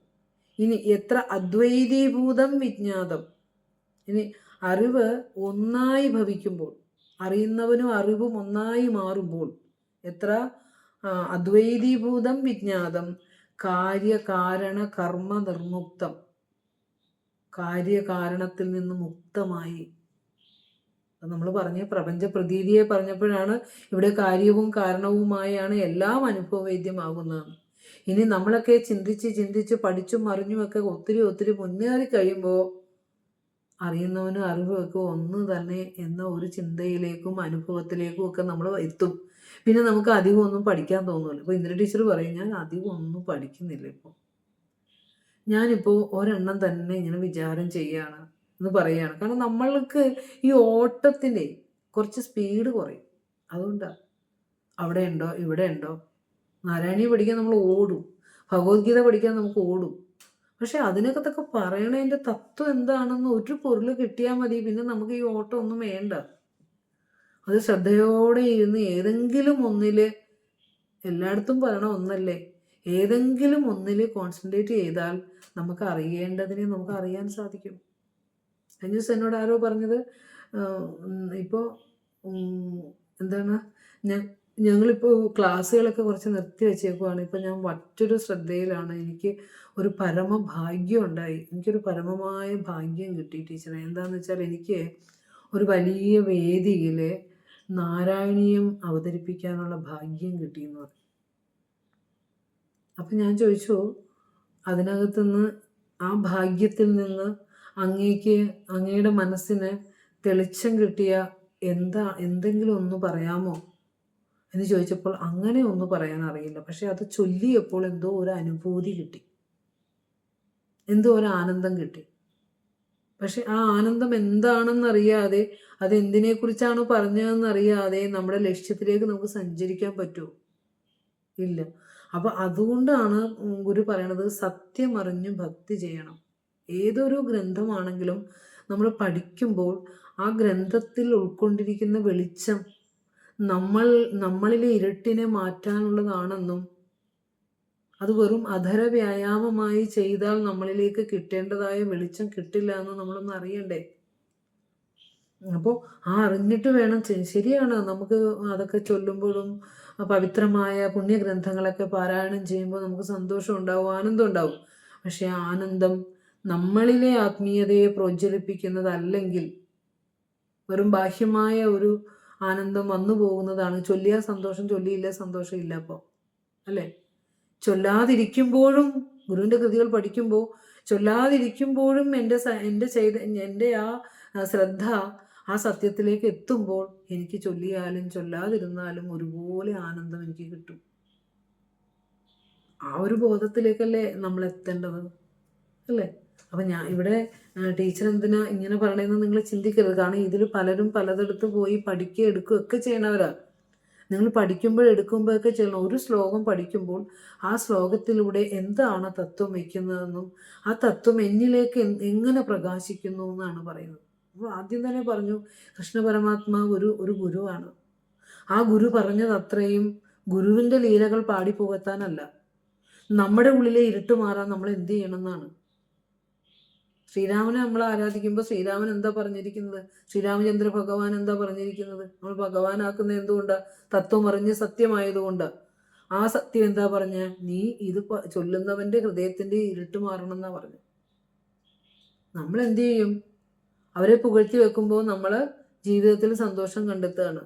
ഇനി എത്ര അദ്വൈതീഭൂതം വിജ്ഞാതം. ഇനി അറിവ് ഒന്നായി ഭവിക്കുമ്പോൾ, അറിയുന്നവനും അറിവും ഒന്നായി മാറുമ്പോൾ എത്ര അദ്വൈതീഭൂതം വിജ്ഞാതം കാര്യകാരണ കർമ്മ നിർമുക്തം. കാര്യകാരണത്തിൽ നിന്ന് മുക്തമായി. നമ്മൾ പറഞ്ഞ പ്രപഞ്ച പ്രതീതിയെ പറഞ്ഞപ്പോഴാണ് ഇവിടെ കാര്യവും കാരണവുമായാണ് എല്ലാം അനുഭവവേദ്യമാകുന്നതെന്ന്. ഇനി നമ്മളൊക്കെ ചിന്തിച്ച് പഠിച്ചും അറിഞ്ഞുമൊക്കെ ഒത്തിരി മുന്നേറി കഴിയുമ്പോൾ അറിയുന്നവനും അറിവുമൊക്കെ ഒന്ന് തന്നെ എന്ന ഒരു ചിന്തയിലേക്കും അനുഭവത്തിലേക്കും ഒക്കെ നമ്മൾ എത്തും. പിന്നെ നമുക്ക് അധികം ഒന്നും പഠിക്കാൻ തോന്നുമല്ലോ. ഇപ്പോൾ ഇന്ദിര ടീച്ചർ പറയും, ഞാൻ അധികം ഒന്നും പഠിക്കുന്നില്ല, ഞാനിപ്പോൾ ഒരെണ്ണം തന്നെ ഇങ്ങനെ വിചാരം ചെയ്യുകയാണ് എന്ന് പറയുകയാണ്. കാരണം നമ്മൾക്ക് ഈ ഓട്ടത്തിൻ്റെ കുറച്ച് സ്പീഡ് കുറയും. അതുകൊണ്ടാണ്. അവിടെ ഉണ്ടോ ഇവിടെ ഉണ്ടോ. നാരായണീയ പഠിക്കാൻ നമ്മൾ ഓടും, ഭഗവത്ഗീത പഠിക്കാൻ നമുക്ക് ഓടും. പക്ഷെ അതിനകത്തൊക്കെ പറയണതിൻ്റെ തത്വം എന്താണെന്ന് ഒരു പൊരുൾ കിട്ടിയാൽ മതി. പിന്നെ നമുക്ക് ഈ ഓട്ടം ഒന്നും വേണ്ട. അത് ശ്രദ്ധയോടെ ഇരുന്ന് ഏതെങ്കിലും ഒന്നിൽ, എല്ലായിടത്തും പറയണ ഒന്നല്ലേ, ഏതെങ്കിലും ഒന്നിൽ കോൺസെൻട്രേറ്റ് ചെയ്താൽ നമുക്ക് അറിയേണ്ടതിനെ നമുക്ക് അറിയാൻ സാധിക്കും. കഴിഞ്ഞ ദിവസം എന്നോട് ആരോ പറഞ്ഞത്, ഇപ്പോൾ എന്താണ്, ഞങ്ങളിപ്പോൾ ക്ലാസ്സുകളൊക്കെ കുറച്ച് നിർത്തി വെച്ചേക്കുവാണ്. ഇപ്പം ഞാൻ മറ്റൊരു ശ്രദ്ധയിലാണ്. എനിക്ക് ഒരു പരമഭാഗ്യം ഉണ്ടായി. എനിക്കൊരു പരമമായ ഭാഗ്യം കിട്ടി ടീച്ചറെ. എന്താണെന്ന് വെച്ചാൽ എനിക്ക് ഒരു വലിയ വേദിയിൽ നാരായണീയം അവതരിപ്പിക്കാനുള്ള ഭാഗ്യം കിട്ടിയെന്ന് പറഞ്ഞു. അപ്പം ഞാൻ ചോദിച്ചു, അതിനകത്തുനിന്ന് ആ ഭാഗ്യത്തിൽ നിന്ന് അങ്ങയുടെ മനസ്സിന് തെളിച്ചം കിട്ടിയ എന്തെങ്കിലും ഒന്ന് പറയാമോ എന്ന് ചോദിച്ചപ്പോൾ അങ്ങനെ ഒന്നും പറയാൻ അറിയില്ല. പക്ഷെ അത് ചൊല്ലിയപ്പോൾ എന്തോ ഒരു അനുഭൂതി കിട്ടി, എന്തോ ഒരു ആനന്ദം കിട്ടി. പക്ഷെ ആ ആനന്ദം എന്താണെന്നറിയാതെ, അത് എന്തിനെക്കുറിച്ചാണോ പറഞ്ഞതെന്നറിയാതെ നമ്മുടെ ലക്ഷ്യത്തിലേക്ക് നമുക്ക് സഞ്ചരിക്കാൻ പറ്റുമോ? ഇല്ല. അപ്പം അതുകൊണ്ടാണ് ഗുരു പറയണത്, സത്യമറിഞ്ഞ് ഭക്തി ചെയ്യണം. ഏതൊരു ഗ്രന്ഥമാണെങ്കിലും നമ്മൾ പഠിക്കുമ്പോൾ ആ ഗ്രന്ഥത്തിൽ ഉൾക്കൊണ്ടിരിക്കുന്ന വെളിച്ചം നമ്മളിലെ ഇരുട്ടിനെ മാറ്റാനുള്ളതാണെന്നും അത് വെറും അധര വ്യായാമമായി ചെയ്താൽ നമ്മളിലേക്ക് കിട്ടേണ്ടതായ വെളിച്ചം കിട്ടില്ല എന്ന് നമ്മളൊന്ന് അറിയണ്ടേ. അപ്പോൾ ആ അറിഞ്ഞിട്ട് വേണം. ശരിയാണ്, നമുക്ക് അതൊക്കെ ചൊല്ലുമ്പോഴും പവിത്രമായ പുണ്യഗ്രന്ഥങ്ങളൊക്കെ പാരായണം ചെയ്യുമ്പോൾ നമുക്ക് സന്തോഷം ഉണ്ടാവും, ആനന്ദം ഉണ്ടാവും. പക്ഷെ ആ ആനന്ദം നമ്മളിലെ ആത്മീയതയെ പ്രോജ്വലിപ്പിക്കുന്നതല്ലെങ്കിൽ വെറും ബാഹ്യമായ ഒരു ആനന്ദം വന്നു പോകുന്നതാണ്. ചൊല്ലിയാൽ സന്തോഷം, ചൊല്ലിയില്ല സന്തോഷം ഇല്ല. അപ്പോൾ അല്ലേ, ചൊല്ലാതിരിക്കുമ്പോഴും ഗുരുവിൻ്റെ കൃതികൾ പഠിക്കുമ്പോൾ ചൊല്ലാതിരിക്കുമ്പോഴും എൻ്റെ ആ ശ്രദ്ധ ആ സത്യത്തിലേക്ക് എത്തുമ്പോൾ എനിക്ക് ചൊല്ലിയാലും ചൊല്ലാതിരുന്നാലും ഒരുപോലെ ആനന്ദം എനിക്ക് കിട്ടും. ആ ഒരു ബോധത്തിലേക്കല്ലേ നമ്മൾ എത്തേണ്ടത്, അല്ലേ? അപ്പം ഞാൻ ഇവിടെ ടീച്ചർ എന്തിനാ ഇങ്ങനെ പറയണമെന്ന് നിങ്ങൾ ചിന്തിക്കരുത്. കാരണം ഇതിൽ പലരും പലതിടത്ത് പോയി പഠിക്കുക എടുക്കുകയൊക്കെ ചെയ്യണവരാ. നിങ്ങൾ എടുക്കുമ്പോഴൊക്കെ ചെയ്യണം. ഒരു ശ്ലോകം പഠിക്കുമ്പോൾ ആ ശ്ലോകത്തിലൂടെ എന്താണ് തത്വം വയ്ക്കുന്നതെന്നും ആ തത്വം എന്നിലേക്ക് എങ്ങനെ പ്രകാശിക്കുന്നു എന്നാണ് പറയുന്നത്. അപ്പോൾ ആദ്യം തന്നെ പറഞ്ഞു, കൃഷ്ണ പരമാത്മാവ് ഒരു ഗുരുവാണ്. ആ ഗുരു പറഞ്ഞത് അത്രയും ഗുരുവിൻ്റെ ലീലകൾ പാടിപ്പോകത്താനല്ല, നമ്മുടെ ഉള്ളിലെ ഇരുട്ട് മാറാൻ നമ്മൾ എന്ത് ചെയ്യണം എന്നാണ്. ശ്രീരാമനെ നമ്മൾ ആരാധിക്കുമ്പോൾ ശ്രീരാമൻ എന്താ പറഞ്ഞിരിക്കുന്നത്? ശ്രീരാമചന്ദ്ര ഭഗവാൻ എന്താ പറഞ്ഞിരിക്കുന്നത്? നമ്മൾ ഭഗവാനാക്കുന്ന എന്തുകൊണ്ടാണ്? തത്വം അറിഞ്ഞ് സത്യമായതുകൊണ്ടാണ്. ആ സത്യം എന്താ പറഞ്ഞ, നീ ഇത് ചൊല്ലുന്നവന്റെ ഹൃദയത്തിന്റെ ഇരുട്ട് മാറണം എന്നാ പറഞ്ഞു. നമ്മൾ എന്ത് ചെയ്യും? അവരെ പുകഴ്ത്തി വെക്കുമ്പോൾ നമ്മൾ ജീവിതത്തിൽ സന്തോഷം കണ്ടെത്തുകയാണ്.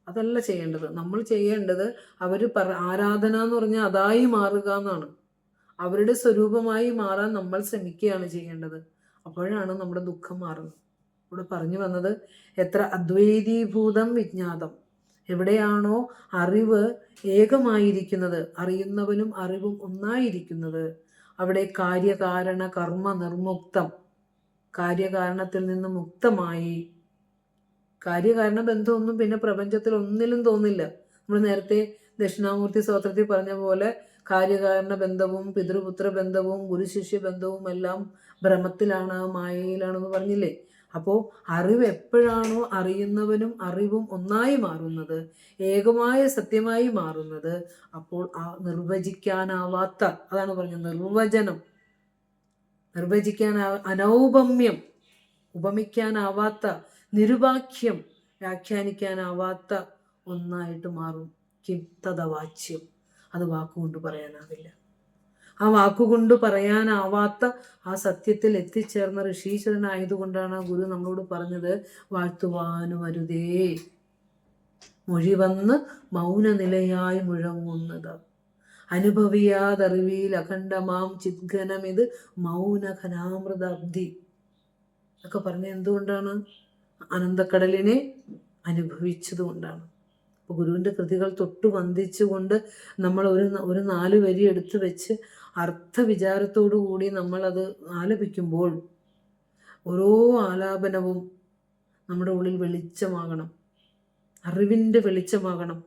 അതല്ല ചെയ്യേണ്ടത്. നമ്മൾ ചെയ്യേണ്ടത് അവർ ആരാധന എന്ന് പറഞ്ഞാൽ അതായി മാറുക എന്നാണ്. അവരുടെ സ്വരൂപമായി മാറാൻ നമ്മൾ ശ്രമിക്കുകയാണ് ചെയ്യേണ്ടത്. അപ്പോഴാണ് നമ്മുടെ ദുഃഖം മാറുന്നത്. ഇവിടെ പറഞ്ഞു വന്നത് എത്ര അദ്വൈതീഭൂതം വിജ്ഞാതം, എവിടെയാണോ അറിവ് ഏകമായിരിക്കുന്നത്, അറിയുന്നവനും അറിവും ഒന്നായിരിക്കുന്നത്, അവിടെ കാര്യകാരണ കർമ്മ നിർമുക്തം, കാര്യകാരണത്തിൽ നിന്ന് മുക്തമായി. കാര്യകാരണ ബന്ധമൊന്നും പിന്നെ പ്രപഞ്ചത്തിൽ ഒന്നിലും തോന്നില്ല. നമ്മൾ നേരത്തെ ദക്ഷിണാമൂർത്തി സ്തോത്രത്തിൽ പറഞ്ഞ പോലെ കാര്യകാരണ ബന്ധവും പിതൃപുത്ര ബന്ധവും ഗുരുശിഷ്യ ബന്ധവും എല്ലാം ഭ്രമത്തിലാണ്, മായയിലാണെന്ന് പറഞ്ഞില്ലേ. അപ്പോൾ അറിവ് എപ്പോഴാണോ അറിയുന്നവനും അറിവും ഒന്നായി മാറുന്നത്, ഏകമായ സത്യമായി മാറുന്നത്, അപ്പോൾ ആ നിർവചിക്കാനാവാത്ത, അതാണ് പറഞ്ഞത് നിർവചനം, അനൗപമ്യം, ഉപമിക്കാനാവാത്ത, നിരുപാഖ്യം, വ്യാഖ്യാനിക്കാനാവാത്ത ഒന്നായിട്ട് മാറും. കിം തദവാച്യം, അത് വാക്കുകൊണ്ട് പറയാനാവില്ല. ആ വാക്കുകൊണ്ട് പറയാനാവാത്ത ആ സത്യത്തിൽ എത്തിച്ചേർന്ന ഋഷീശ്വരനായതുകൊണ്ടാണ് ഗുരു നമ്മളോട് പറഞ്ഞത് വാഴ്ത്തുവാനും അരുതേ, മൊഴി വന്ന് മൗനനിലയായി മുഴങ്ങുന്നത്, അനുഭവിയാതറിവിയിൽ അഖണ്ഡമാം ചിദ്ഘനമിത് മൗനഘനാമൃതാബ്ധി ഒക്കെ പറഞ്ഞ എന്തുകൊണ്ടാണ്? അനന്തക്കടലിനെ അനുഭവിച്ചതുകൊണ്ടാണ്. അപ്പോൾ ഗുരുവിൻ്റെ കൃതികൾ തൊട്ട് വന്ദിച്ചുകൊണ്ട് നമ്മൾ ഒരു 4 വരി എടുത്തു വെച്ച് അർത്ഥവിചാരത്തോടു കൂടി നമ്മളത് ആലപിക്കുമ്പോൾ ഓരോ ആലാപനവും നമ്മുടെ ഉള്ളിൽ വെളിച്ചമാകണം, അറിവിൻ്റെ വെളിച്ചമാകണം.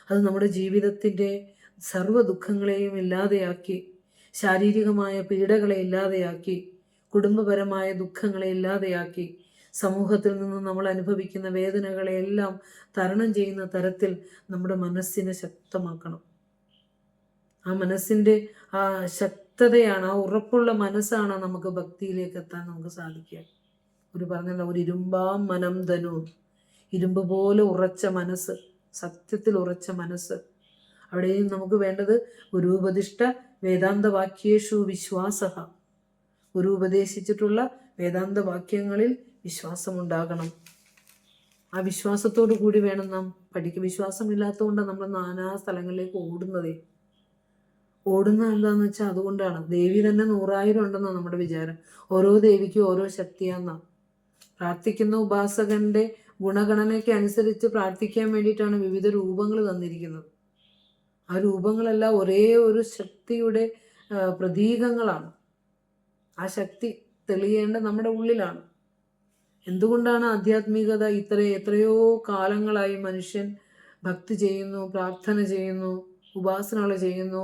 അത് നമ്മുടെ ജീവിതത്തിൻ്റെ സർവ്വ ദുഃഖങ്ങളെയും ഇല്ലാതെയാക്കി, ശാരീരികമായ പീഡകളെ ഇല്ലാതെയാക്കി, കുടുംബപരമായ ദുഃഖങ്ങളെ ഇല്ലാതെയാക്കി, സമൂഹത്തിൽ നിന്ന് നമ്മൾ അനുഭവിക്കുന്ന വേദനകളെയെല്ലാം തരണം ചെയ്യുന്ന തരത്തിൽ നമ്മുടെ മനസ്സിനെ ശക്തമാക്കണം. ആ മനസ്സിൻ്റെ ആ ശക്തതയാണ്, ആ ഉറപ്പുള്ള മനസ്സാണ് നമുക്ക് ഭക്തിയിലേക്ക് എത്താൻ നമുക്ക് സാധിക്കുക. ഒരു പറഞ്ഞല്ലോ, ഒരു ഇരുമ്പാം മനം ധനു, ഇരുമ്പ് പോലെ ഉറച്ച മനസ്സ്, സത്യത്തിൽ ഉറച്ച മനസ്സ്. അവിടെയും നമുക്ക് വേണ്ടത് ഗുരുപദിഷ്ട വേദാന്ത വാക്യേഷു വിശ്വാസ, ഗുരു ഉപദേശിച്ചിട്ടുള്ള വേദാന്ത വാക്യങ്ങളിൽ വിശ്വാസമുണ്ടാകണം. ആ വിശ്വാസത്തോടു കൂടി വേണം നാം പഠിക്കുക. വിശ്വാസമില്ലാത്തതുകൊണ്ട് നമ്മൾ നാനാ സ്ഥലങ്ങളിലേക്ക് ഓടുന്ന എന്താണെന്ന് വെച്ചാൽ അതുകൊണ്ടാണ്. ദേവി തന്നെ 100,000 ഉണ്ടെന്നാണ് നമ്മുടെ വിചാരം. ഓരോ ദേവിക്കും ഓരോ ശക്തിയാന്നാണ്. പ്രാർത്ഥിക്കുന്ന ഉപാസകന്റെ ഗുണഗണനയ്ക്ക് അനുസരിച്ച് പ്രാർത്ഥിക്കാൻ വേണ്ടിയിട്ടാണ് വിവിധ രൂപങ്ങൾ തന്നിരിക്കുന്നത്. ആ രൂപങ്ങളെല്ലാം ഒരേ ഒരു ശക്തിയുടെ പ്രതീകങ്ങളാണ്. ആ ശക്തി തെളിയേണ്ട നമ്മുടെ ഉള്ളിലാണ്. എന്തുകൊണ്ടാണ് ആധ്യാത്മികത എത്രയോ കാലങ്ങളായി മനുഷ്യൻ ഭക്തി ചെയ്യുന്നു, പ്രാർത്ഥന ചെയ്യുന്നു, ഉപാസനകൾ ചെയ്യുന്നു,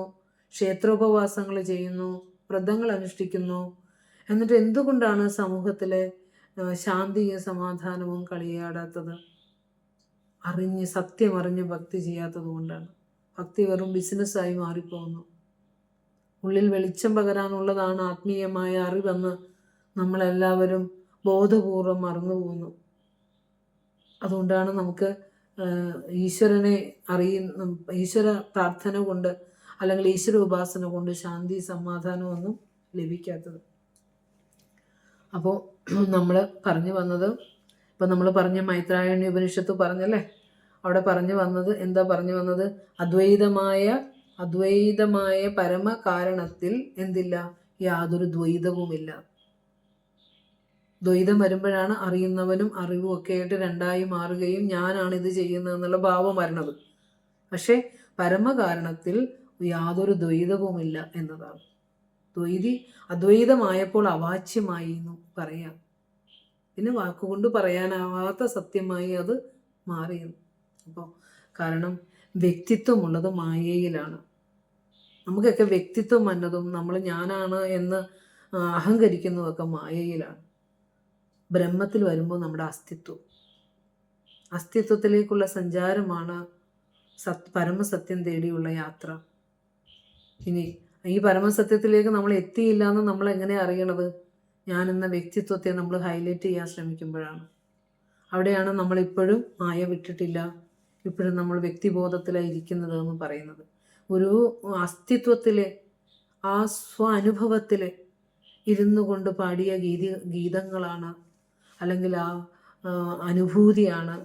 ക്ഷേത്രോപവാസങ്ങൾ ചെയ്യുന്നു, വ്രതങ്ങൾ അനുഷ്ഠിക്കുന്നു, എന്നിട്ട് എന്തുകൊണ്ടാണ് സമൂഹത്തിലെ ശാന്തിയും സമാധാനവും കളിയാടാത്തത്? സത്യം അറിഞ്ഞ് ഭക്തി ചെയ്യാത്തത് കൊണ്ടാണ്. ഭക്തി വെറും ബിസിനസ്സായി മാറിപ്പോകുന്നു. ഉള്ളിൽ വെളിച്ചം പകരാനുള്ളതാണ് ആത്മീയമായ അറിവെന്ന് നമ്മളെല്ലാവരും ബോധപൂർവം മറന്നു പോകുന്നു. അതുകൊണ്ടാണ് നമുക്ക് ഈശ്വരനെ ഈശ്വര പ്രാർത്ഥന കൊണ്ട് അല്ലെങ്കിൽ ഈശ്വര ഉപാസന കൊണ്ട് ശാന്തി സമാധാനമൊന്നും ലഭിക്കാത്തത്. അപ്പോൾ നമ്മൾ പറഞ്ഞു വന്നത്, ഇപ്പം നമ്മൾ പറഞ്ഞ മൈത്രായണി ഉപനിഷത്ത് പറഞ്ഞല്ലേ, അവിടെ പറഞ്ഞു വന്നത് എന്താ പറഞ്ഞു വന്നത്? അദ്വൈതമായ പരമകാരണത്തിൽ എന്തില്ല? യാതൊരു ദ്വൈതവുമില്ല. ദ്വൈതം വരുമ്പോഴാണ് അറിയുന്നവനും അറിവും ഒക്കെ ആയിട്ട് രണ്ടായി മാറുകയും ഞാനാണ് ഇത് ചെയ്യുന്നത് എന്നുള്ള ഭാവം വരണത്. പക്ഷേ പരമകാരണത്തിൽ യാതൊരു ദ്വൈതവുമില്ല എന്നതാണ്. അദ്വൈതമായപ്പോൾ അവാച്യമായി എന്ന് പറയാം. പിന്നെ വാക്കുകൊണ്ട് പറയാനാവാത്ത സത്യമായി അത് മാറിയെന്ന്. അപ്പോൾ കാരണം വ്യക്തിത്വമുള്ളത് മായയിലാണ്. നമുക്കൊക്കെ വ്യക്തിത്വം വന്നതും നമ്മൾ ഞാനാണ് എന്ന് അഹങ്കരിക്കുന്നതൊക്കെ മായയിലാണ്. ബ്രഹ്മത്തിൽ വരുമ്പോൾ നമ്മുടെ അസ്തിത്വത്തിലേക്കുള്ള സഞ്ചാരമാണ് പരമസത്യം തേടിയുള്ള യാത്ര. ഇനി ഈ പരമസത്യത്തിലേക്ക് നമ്മൾ എത്തിയില്ല എന്ന് നമ്മൾ എങ്ങനെ അറിയണത്? ഞാനെന്ന വ്യക്തിത്വത്തെ നമ്മൾ ഹൈലൈറ്റ് ചെയ്യാൻ ശ്രമിക്കുമ്പോഴാണ്. അവിടെയാണ് നമ്മളിപ്പോഴും മായ വിട്ടിട്ടില്ല, ഇപ്പോഴും നമ്മൾ വ്യക്തിബോധത്തിലാണ് ഇരിക്കുന്നത് എന്ന് പറയുന്നത്. ഒരു അസ്തിത്വത്തിൽ, ആ സ്വാനുഭവത്തിൽ ഇരുന്നു കൊണ്ട് പാടിയ ഗീതങ്ങളാണ്, അല്ലെങ്കിൽ ആ അനുഭൂതിയാണ്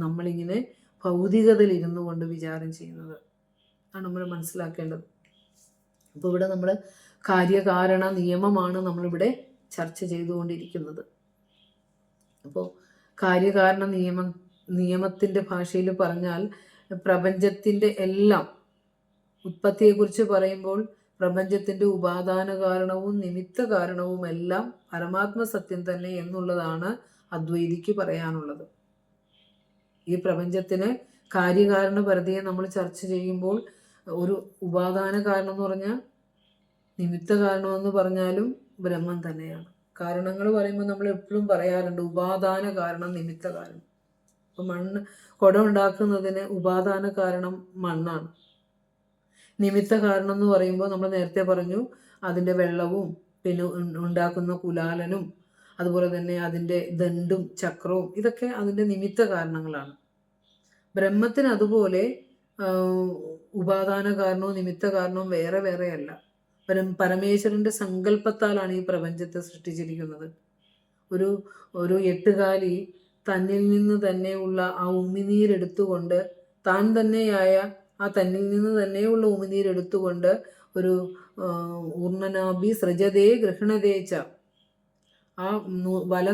നമ്മളിങ്ങനെ ഭൗതികതയിൽ ഇരുന്നു കൊണ്ട് വിചാരം ചെയ്യുന്നത്. ആണ് നമ്മൾ മനസ്സിലാക്കേണ്ടത്. അപ്പോൾ ഇവിടെ നമ്മൾ കാര്യകാരണ നിയമമാണ് നമ്മളിവിടെ ചർച്ച ചെയ്തുകൊണ്ടിരിക്കുന്നത്. അപ്പോൾ കാര്യകാരണ നിയമത്തിൻ്റെ ഭാഷയിൽ പറഞ്ഞാൽ പ്രപഞ്ചത്തിൻ്റെ എല്ലാം ഉത്പത്തിയെക്കുറിച്ച് പറയുമ്പോൾ പ്രപഞ്ചത്തിൻ്റെ ഉപാദാന കാരണവും നിമിത്ത കാരണവും എല്ലാം പരമാത്മ സത്യം തന്നെ എന്നുള്ളതാണ് അദ്വൈതിക്ക് പറയാനുള്ളത്. ഈ പ്രപഞ്ചത്തിന് കാര്യകാരണ പരിധിയെ നമ്മൾ ചർച്ച ചെയ്യുമ്പോൾ ഒരു ഉപാദാന കാരണം എന്ന് പറഞ്ഞാൽ നിമിത്ത കാരണമെന്ന് പറഞ്ഞാലും ബ്രഹ്മം തന്നെയാണ്. കാരണങ്ങൾ പറയുമ്പോൾ നമ്മൾ എപ്പോഴും പറയാറുണ്ട് ഉപാദാന കാരണം, നിമിത്ത കാരണം. ഇപ്പം കുടം ഉണ്ടാക്കുന്നതിന് ഉപാദാന കാരണം മണ്ണാണ്. നിമിത്ത കാരണം എന്ന് പറയുമ്പോൾ നമ്മൾ നേരത്തെ പറഞ്ഞു അതിൻ്റെ വെള്ളവും പിന്നെ ഉണ്ടാക്കുന്ന കുലാലനും അതുപോലെ തന്നെ അതിൻ്റെ ദണ്ടും ചക്രവും ഇതൊക്കെ അതിൻ്റെ നിമിത്ത കാരണങ്ങളാണ്. ബ്രഹ്മത്തിന് അതുപോലെ ഉപാദാന കാരണവും നിമിത്ത കാരണവും വേറെ വേറെ അല്ല. പരമേശ്വരൻ്റെ സങ്കല്പത്താലാണ് ഈ പ്രപഞ്ചത്തെ സൃഷ്ടിച്ചിരിക്കുന്നത്. ഒരു എട്ടുകാലി തന്നിൽ നിന്ന് തന്നെയുള്ള ആ ഉമിനീരെടുത്തുകൊണ്ട് താൻ തന്നെയായ ആ തന്നിൽ നിന്ന് തന്നെയുള്ള ഉമിനീരെടുത്തുകൊണ്ട് ഒരു ഊർണനാഭി സൃജതേ ഗൃഹണതേച്ച ആ വല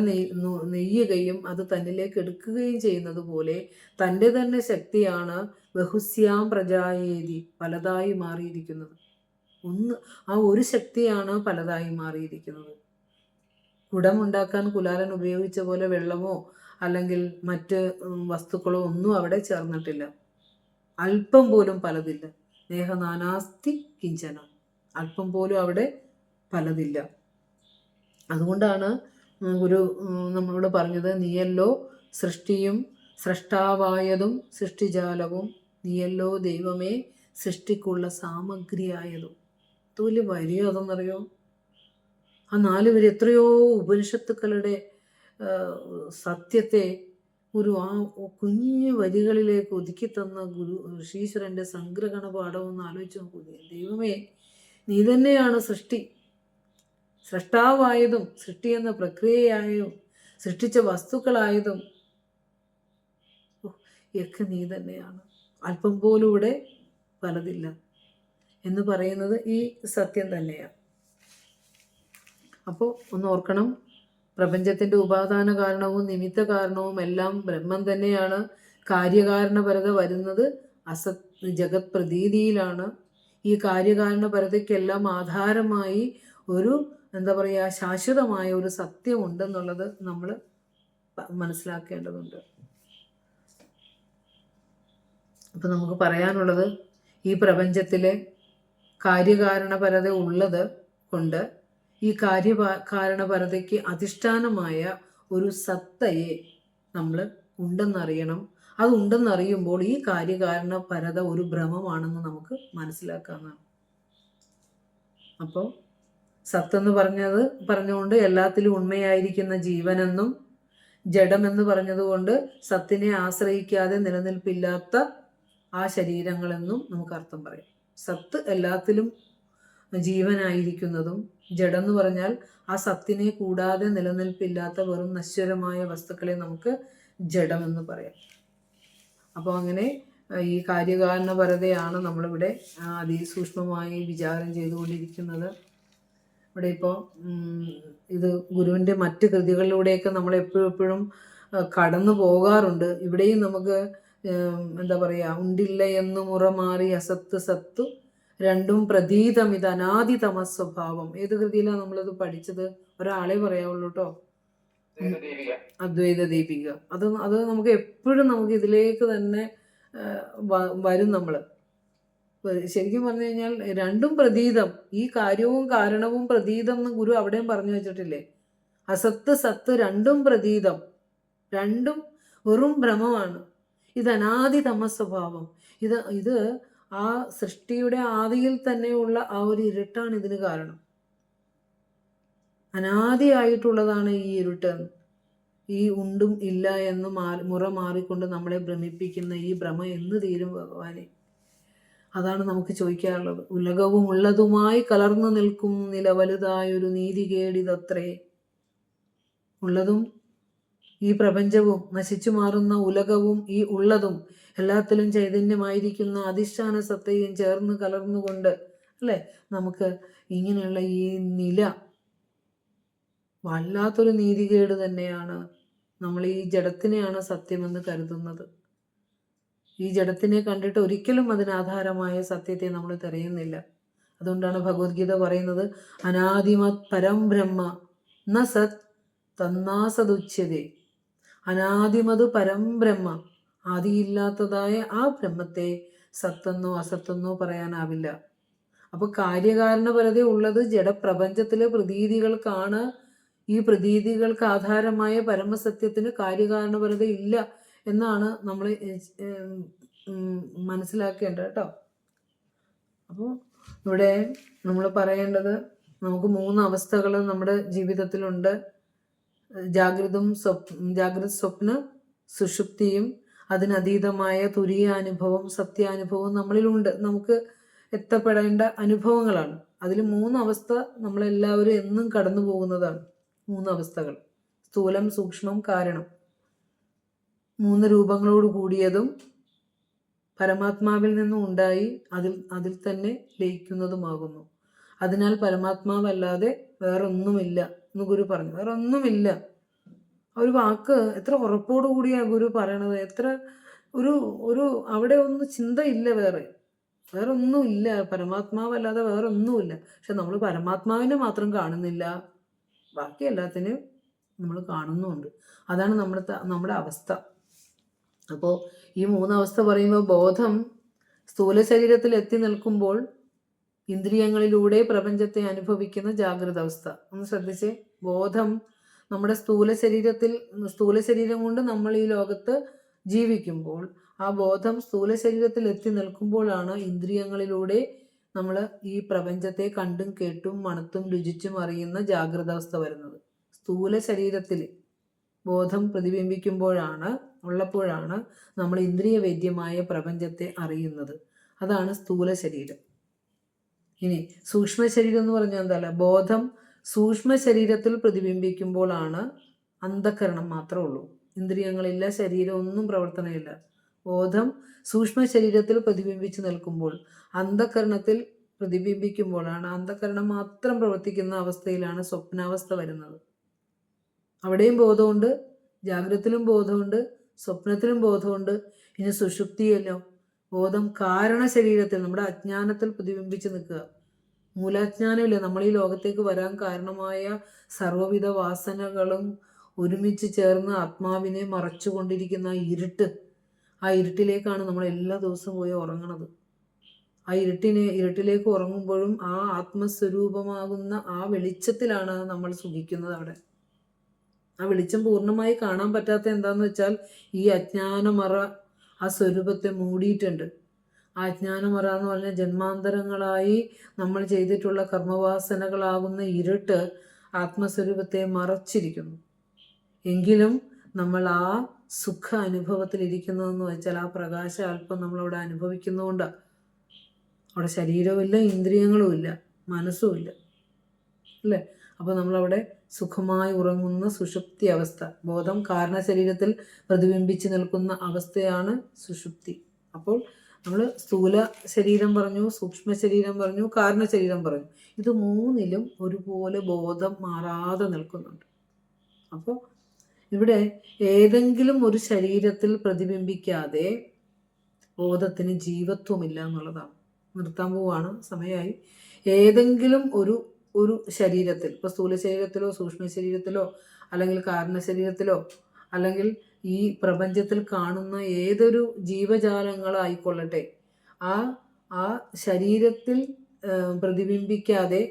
നെയ്യുകയും അത് തന്നിലേക്ക് എടുക്കുകയും ചെയ്യുന്നത് പോലെ തൻ്റെ തന്നെ ശക്തിയാണ് ബഹുസ്യാം പ്രജായേതി പലതായി മാറിയിരിക്കുന്നത്. ആ ഒരു ശക്തിയാണ് പലതായി മാറിയിരിക്കുന്നത്. കുടമുണ്ടാക്കാൻ കുലാലൻ ഉപയോഗിച്ച പോലെ വെള്ളമോ അല്ലെങ്കിൽ മറ്റ് വസ്തുക്കളോ ഒന്നും അവിടെ ചേർന്നിട്ടില്ല. അല്പം പോലും പലതില്ല. നേഹനാനാസ്തി കിഞ്ചന, അല്പം പോലും അവിടെ പലതില്ല. അതുകൊണ്ടാണ് ഗുരു നമ്മളോട് പറഞ്ഞത്, നീയല്ലോ സൃഷ്ടിയും സൃഷ്ടാവായതും സൃഷ്ടിജാലവും, നീയല്ലോ ദൈവമേ സൃഷ്ടിക്കുള്ള സാമഗ്രിയായതും. വലിയ വരിയോ അതെന്നറിയോ? ആ 4 വരി എത്രയോ ഉപനിഷത്തുക്കളുടെ സത്യത്തെ ആ കുഞ്ഞു വരികളിലേക്ക് ഒതുക്കി തന്ന ഋഷീശ്വരൻ്റെ സംഗ്രഹണ പാഠമൊന്ന് ആലോചിച്ച് നോക്കൂ. ദൈവമേ, നീ തന്നെയാണ് സൃഷ്ടാവായതും സൃഷ്ടി എന്ന പ്രക്രിയയായതും സൃഷ്ടിച്ച വസ്തുക്കളായതും ഒക്കെ നീ തന്നെയാണ്. അല്പം പോലും ഇവിടെ പലതില്ല എന്ന് പറയുന്നത് ഈ സത്യം തന്നെയാണ്. അപ്പോൾ ഒന്ന് ഓർക്കണം, പ്രപഞ്ചത്തിൻ്റെ ഉപാദാന കാരണവും നിമിത്ത കാരണവും എല്ലാം ബ്രഹ്മം തന്നെയാണ്. കാര്യകാരണപരത വരുന്നത് ജഗത് പ്രതീതിയിലാണ്. ഈ കാര്യകാരണപരതയ്ക്കെല്ലാം ആധാരമായി ഒരു ശാശ്വതമായ ഒരു സത്യം ഉണ്ടെന്നുള്ളത് നമ്മൾ മനസ്സിലാക്കേണ്ടതുണ്ട്. അപ്പം നമുക്ക് പറയാനുള്ളത്, ഈ പ്രപഞ്ചത്തിലെ കാര്യകാരണപരത ഉള്ളത് കൊണ്ട് ഈ കാര്യകാരണപരതയ്ക്ക് അധിഷ്ഠാനമായ ഒരു സത്തയെ നമ്മൾ ഉണ്ടെന്നറിയണം. അതുണ്ടെന്നറിയുമ്പോൾ ഈ കാര്യകാരണപരത ഒരു ഭ്രമമാണെന്ന് നമുക്ക് മനസ്സിലാക്കാവുന്നതാണ്. അപ്പോൾ സത്തെന്ന് പറഞ്ഞുകൊണ്ട് എല്ലാത്തിലും ഉണ്മയായിരിക്കുന്ന ജീവനെന്നും, ജഡമെന്ന് പറഞ്ഞതുകൊണ്ട് സത്തിനെ ആശ്രയിക്കാതെ നിലനിൽപ്പില്ലാത്ത ആ ശരീരങ്ങളെന്നും നമുക്ക് അർത്ഥം പറയാം. സത്ത് എല്ലാത്തിലും ജീവനായിരിക്കുന്നതും, ജഡമെന്ന് പറഞ്ഞാൽ ആ സത്തിനെ കൂടാതെ നിലനിൽപ്പില്ലാത്ത വെറും നശ്വരമായ വസ്തുക്കളെ നമുക്ക് ജഡമെന്ന് പറയാം. അപ്പോൾ അങ്ങനെ ഈ കാര്യകാരണപരതയാണ് നമ്മളിവിടെ അതിസൂക്ഷ്മമായി വിചാരം ചെയ്തുകൊണ്ടിരിക്കുന്നത്. ഇവിടെ ഇപ്പോൾ ഇത് ഗുരുവിൻ്റെ മറ്റ് കൃതികളിലൂടെയൊക്കെ നമ്മൾ എപ്പോഴും കടന്നു പോകാറുണ്ട്. ഇവിടെയും നമുക്ക് ഉണ്ടില്ല എന്ന് മുറമാറി അസത്ത് സത്തു രണ്ടും പ്രതീതം ഇത് അനാദിതമ സ്വഭാവം. ഏത് കൃതിയിലാണ് നമ്മളത് പഠിച്ചത്? ഒരാളെ പറയാവുള്ളൂ കേട്ടോ, അദ്വൈത ദീപിക. അത് നമുക്ക് എപ്പോഴും നമുക്ക് ഇതിലേക്ക് തന്നെ വരും. നമ്മൾ ശരിക്കും പറഞ്ഞു കഴിഞ്ഞാൽ രണ്ടും പ്രതീതം, ഈ കാര്യവും കാരണവും പ്രതീതം എന്ന് ഗുരു അവിടെയും പറഞ്ഞു വെച്ചിട്ടില്ലേ? അസത്ത് സത്ത് രണ്ടും പ്രതീതം, രണ്ടും വെറും ഭ്രമമാണ്. ഇത് അനാദിതമ സ്വഭാവം. ഇത് ആ സൃഷ്ടിയുടെ ആദിയിൽ തന്നെയുള്ള ആ ഒരു ഇരുട്ടാണ് ഇതിന് കാരണം. അനാദിയായിട്ടുള്ളതാണ് ഈ ഇരുട്ട്. ഈ ഉണ്ടും ഇല്ല എന്ന് മുറ മാറിക്കൊണ്ട് നമ്മളെ ഭ്രമിപ്പിക്കുന്ന ഈ ഭ്രമം എന്ന് തീരും ഭഗവാനെ? അതാണ് നമുക്ക് ചോദിക്കാനുള്ളത്. ഉലകവും ഉള്ളതുമായി കലർന്നു നിൽക്കും നില വലുതായൊരു നീതികേടിതത്രേ. ഉള്ളതും ഈ പ്രപഞ്ചവും നശിച്ചു മാറുന്ന ഉലകവും ഈ ഉള്ളതും എല്ലാത്തിലും ചൈതന്യമായിരിക്കുന്ന അധിഷ്ഠാന സത്തയും ചേർന്ന് കലർന്നുകൊണ്ട് അല്ലേ നമുക്ക് ഇങ്ങനെയുള്ള ഈ നില വല്ലാത്തൊരു നീതികേട് തന്നെയാണ്. നമ്മൾ ഈ ജഡത്തിനെയാണ് സത്യമെന്ന് കരുതുന്നത്. ഈ ജഡത്തിനെ കണ്ടിട്ട് ഒരിക്കലും അതിനാധാരമായ സത്യത്തെ നമ്മൾ തിരയുന്നില്ല. അതുകൊണ്ടാണ് ഭഗവത്ഗീത പറയുന്നത് അനാദിമത് പരം ബ്രഹ്മ ന സത് തന്നാസതുച്യതേ. അനാദിമത് പരം ബ്രഹ്മ, ആദിയില്ലാത്തതായ ആ ബ്രഹ്മത്തെ സത്തെന്നോ അസത്തെന്നോ പറയാനാവില്ല. അപ്പൊ കാര്യകാരണപരത ഉള്ളത് ജഡപ്രപഞ്ചത്തിലെ പ്രതീതികൾക്കാണ്. ഈ പ്രതീതികൾക്ക് ആധാരമായ പരമസത്യത്തിന് കാര്യകാരണപരത ഇല്ല എന്നാണ് നമ്മൾ മനസ്സിലാക്കേണ്ടത് കേട്ടോ. അപ്പോൾ ഇവിടെ നമ്മൾ പറയേണ്ടത് നമുക്ക് 3 അവസ്ഥകൾ നമ്മുടെ ജീവിതത്തിലുണ്ട്. ജാഗ്രത, സ്വപ്ന, സുഷുപ്തിയും അതിനതീതമായ തുരീയാനുഭവം, സത്യാനുഭവം നമ്മളിലുണ്ട്. നമുക്ക് എത്തപ്പെടേണ്ട അനുഭവങ്ങളാണ്. അതിൽ 3 അവസ്ഥ നമ്മളെല്ലാവരും എന്നും കടന്നു പോകുന്നതാണ്. 3 അവസ്ഥകൾ: സ്ഥൂലം, സൂക്ഷ്മം, കാരണം. 3 രൂപങ്ങളോട് കൂടിയതും പരമാത്മാവിൽ നിന്നും ഉണ്ടായി അതിൽ തന്നെ ലയിക്കുന്നതുമാകുന്നു. അതിനാൽ പരമാത്മാവല്ലാതെ വേറൊന്നുമില്ല എന്ന് ഗുരു പറഞ്ഞു. വേറൊന്നുമില്ല. ഒരു വാക്ക് എത്ര ഉറപ്പോടുകൂടിയാണ് ഗുരു പറയണത്. എത്ര ഒരു അവിടെ ഒന്നും ചിന്തയില്ല, വേറെ ഒന്നുമില്ല. പരമാത്മാവല്ലാതെ വേറെ ഒന്നുമില്ല. പക്ഷെ നമ്മൾ പരമാത്മാവിനെ മാത്രം കാണുന്നില്ല, ബാക്കി എല്ലാത്തിനും നമ്മൾ കാണുന്നുമുണ്ട്. അതാണ് നമ്മുടെ അവസ്ഥ. അപ്പോൾ ഈ 3 അവസ്ഥ പറയുമ്പോൾ ബോധം സ്ഥൂല ശരീരത്തിൽ എത്തി നിൽക്കുമ്പോൾ ഇന്ദ്രിയങ്ങളിലൂടെ പ്രപഞ്ചത്തെ അനുഭവിക്കുന്ന ജാഗ്രത അവസ്ഥ. ഒന്ന് ശ്രദ്ധിച്ചേ. ബോധം നമ്മുടെ സ്ഥൂല ശരീരം കൊണ്ട് നമ്മൾ ഈ ലോകത്ത് ജീവിക്കുമ്പോൾ ആ ബോധം സ്ഥൂല ശരീരത്തിൽ എത്തി നിൽക്കുമ്പോഴാണ് ഇന്ദ്രിയങ്ങളിലൂടെ നമ്മൾ ഈ പ്രപഞ്ചത്തെ കണ്ടും കേട്ടും മണത്തും രുചിച്ചും അറിയുന്ന ജാഗ്രത അവസ്ഥ വരുന്നത്. സ്ഥൂല ശരീരത്തിൽ ബോധം ഉള്ളപ്പോഴാണ് നമ്മൾ ഇന്ദ്രിയവേദ്യമായ പ്രപഞ്ചത്തെ അറിയുന്നത്. അതാണ് സ്ഥൂല ശരീരം. ഇനി സൂക്ഷ്മ ശരീരം എന്ന് പറഞ്ഞാൽ എന്തല്ല? ബോധം സൂക്ഷ്മ ശരീരത്തിൽ പ്രതിബിംബിക്കുമ്പോഴാണ് അന്ധകരണം മാത്രമേ ഉള്ളൂ. ഇന്ദ്രിയങ്ങളില്ല, ശരീരം ഒന്നും പ്രവർത്തനമില്ല. ബോധം സൂക്ഷ്മ ശരീരത്തിൽ പ്രതിബിംബിച്ച് നിൽക്കുമ്പോൾ, അന്ധകരണത്തിൽ പ്രതിബിംബിക്കുമ്പോഴാണ്, അന്ധകരണം മാത്രം പ്രവർത്തിക്കുന്ന അവസ്ഥയിലാണ് സ്വപ്നാവസ്ഥ വരുന്നത്. അവിടെയും ബോധമുണ്ട്, ജാഗ്രതത്തിലും ബോധമുണ്ട്, സ്വപ്നത്തിലും ബോധമുണ്ട്. ഇനി സുഷുപ്തിയല്ലോ, ബോധം കാരണ ശരീരത്തിൽ നമ്മുടെ അജ്ഞാനത്തിൽ പ്രതിബിംബിച്ച് നിൽക്കുക. മൂലാജ്ഞാനമില്ല, നമ്മൾ ഈ ലോകത്തേക്ക് വരാൻ കാരണമായ സർവ്വവിധ വാസനകളും ഒരുമിച്ച് ചേർന്ന് ആത്മാവിനെ മറച്ചുകൊണ്ടിരിക്കുന്ന ആ ഇരുട്ടിലേക്കാണ് നമ്മൾ എല്ലാ ദിവസവും പോയി ഉറങ്ങണത്. ആ ഇരുട്ടിലേക്ക് ഉറങ്ങുമ്പോഴും ആ ആത്മസ്വരൂപമാകുന്ന ആ വെളിച്ചത്തിലാണ് നമ്മൾ സുഖിക്കുന്നത്. അവിടെ ആ വെളിച്ചം പൂർണ്ണമായി കാണാൻ പറ്റാത്ത എന്താന്ന് വെച്ചാൽ ഈ അജ്ഞാനമറ ആ സ്വരൂപത്തെ മൂടിയിട്ടുണ്ട്. ആ അജ്ഞാനമറ എന്ന് പറഞ്ഞാൽ ജന്മാന്തരങ്ങളായി നമ്മൾ ചെയ്തിട്ടുള്ള കർമ്മവാസനകളാകുന്ന ഇരുട്ട് ആത്മസ്വരൂപത്തെ മറച്ചിരിക്കുന്നു. എങ്കിലും നമ്മൾ ആ സുഖ അനുഭവത്തിലിരിക്കുന്നതെന്ന് വെച്ചാൽ ആ പ്രകാശ അല്പം നമ്മളവിടെ അനുഭവിക്കുന്നതുകൊണ്ടാണ്. അവിടെ ശരീരവുമില്ല, ഇന്ദ്രിയങ്ങളുമില്ല, മനസ്സുമില്ല, അല്ലേ? അപ്പോൾ നമ്മളവിടെ സുഖമായി ഉറങ്ങുന്ന സുഷുപ്തി അവസ്ഥ, ബോധം കാരണ ശരീരത്തിൽ പ്രതിബിംബിച്ച് നിൽക്കുന്ന അവസ്ഥയാണ് സുഷുപ്തി. അപ്പോൾ നമ്മൾ സ്ഥൂല ശരീരം പറഞ്ഞു, സൂക്ഷ്മ ശരീരം പറഞ്ഞു, കാരണ ശരീരം പറഞ്ഞു. ഇത് 3ലും ഒരുപോലെ ബോധം മാറാതെ നിൽക്കുന്നുണ്ട്. അപ്പോൾ ഇവിടെ ഏതെങ്കിലും ഒരു ശരീരത്തിൽ പ്രതിബിംബിക്കാതെ ബോധത്തിന് ജീവത്വമില്ല എന്നുള്ളതാണ്. നിർത്താൻ പോവാണ്, സമയമായി. ഏതെങ്കിലും ഒരു ശരീരത്തിൽ, ഇപ്പോൾ സ്ഥൂല ശരീരത്തിലോ സൂക്ഷ്മ ശരീരത്തിലോ അല്ലെങ്കിൽ കാരണ ശരീരത്തിലോ അല്ലെങ്കിൽ ഈ പ്രപഞ്ചത്തിൽ കാണുന്ന ഏതൊരു ജീവജാലങ്ങളായിക്കൊള്ളട്ടെ, ആ ശരീരത്തിൽ പ്രതിബിംബിക്കാതെ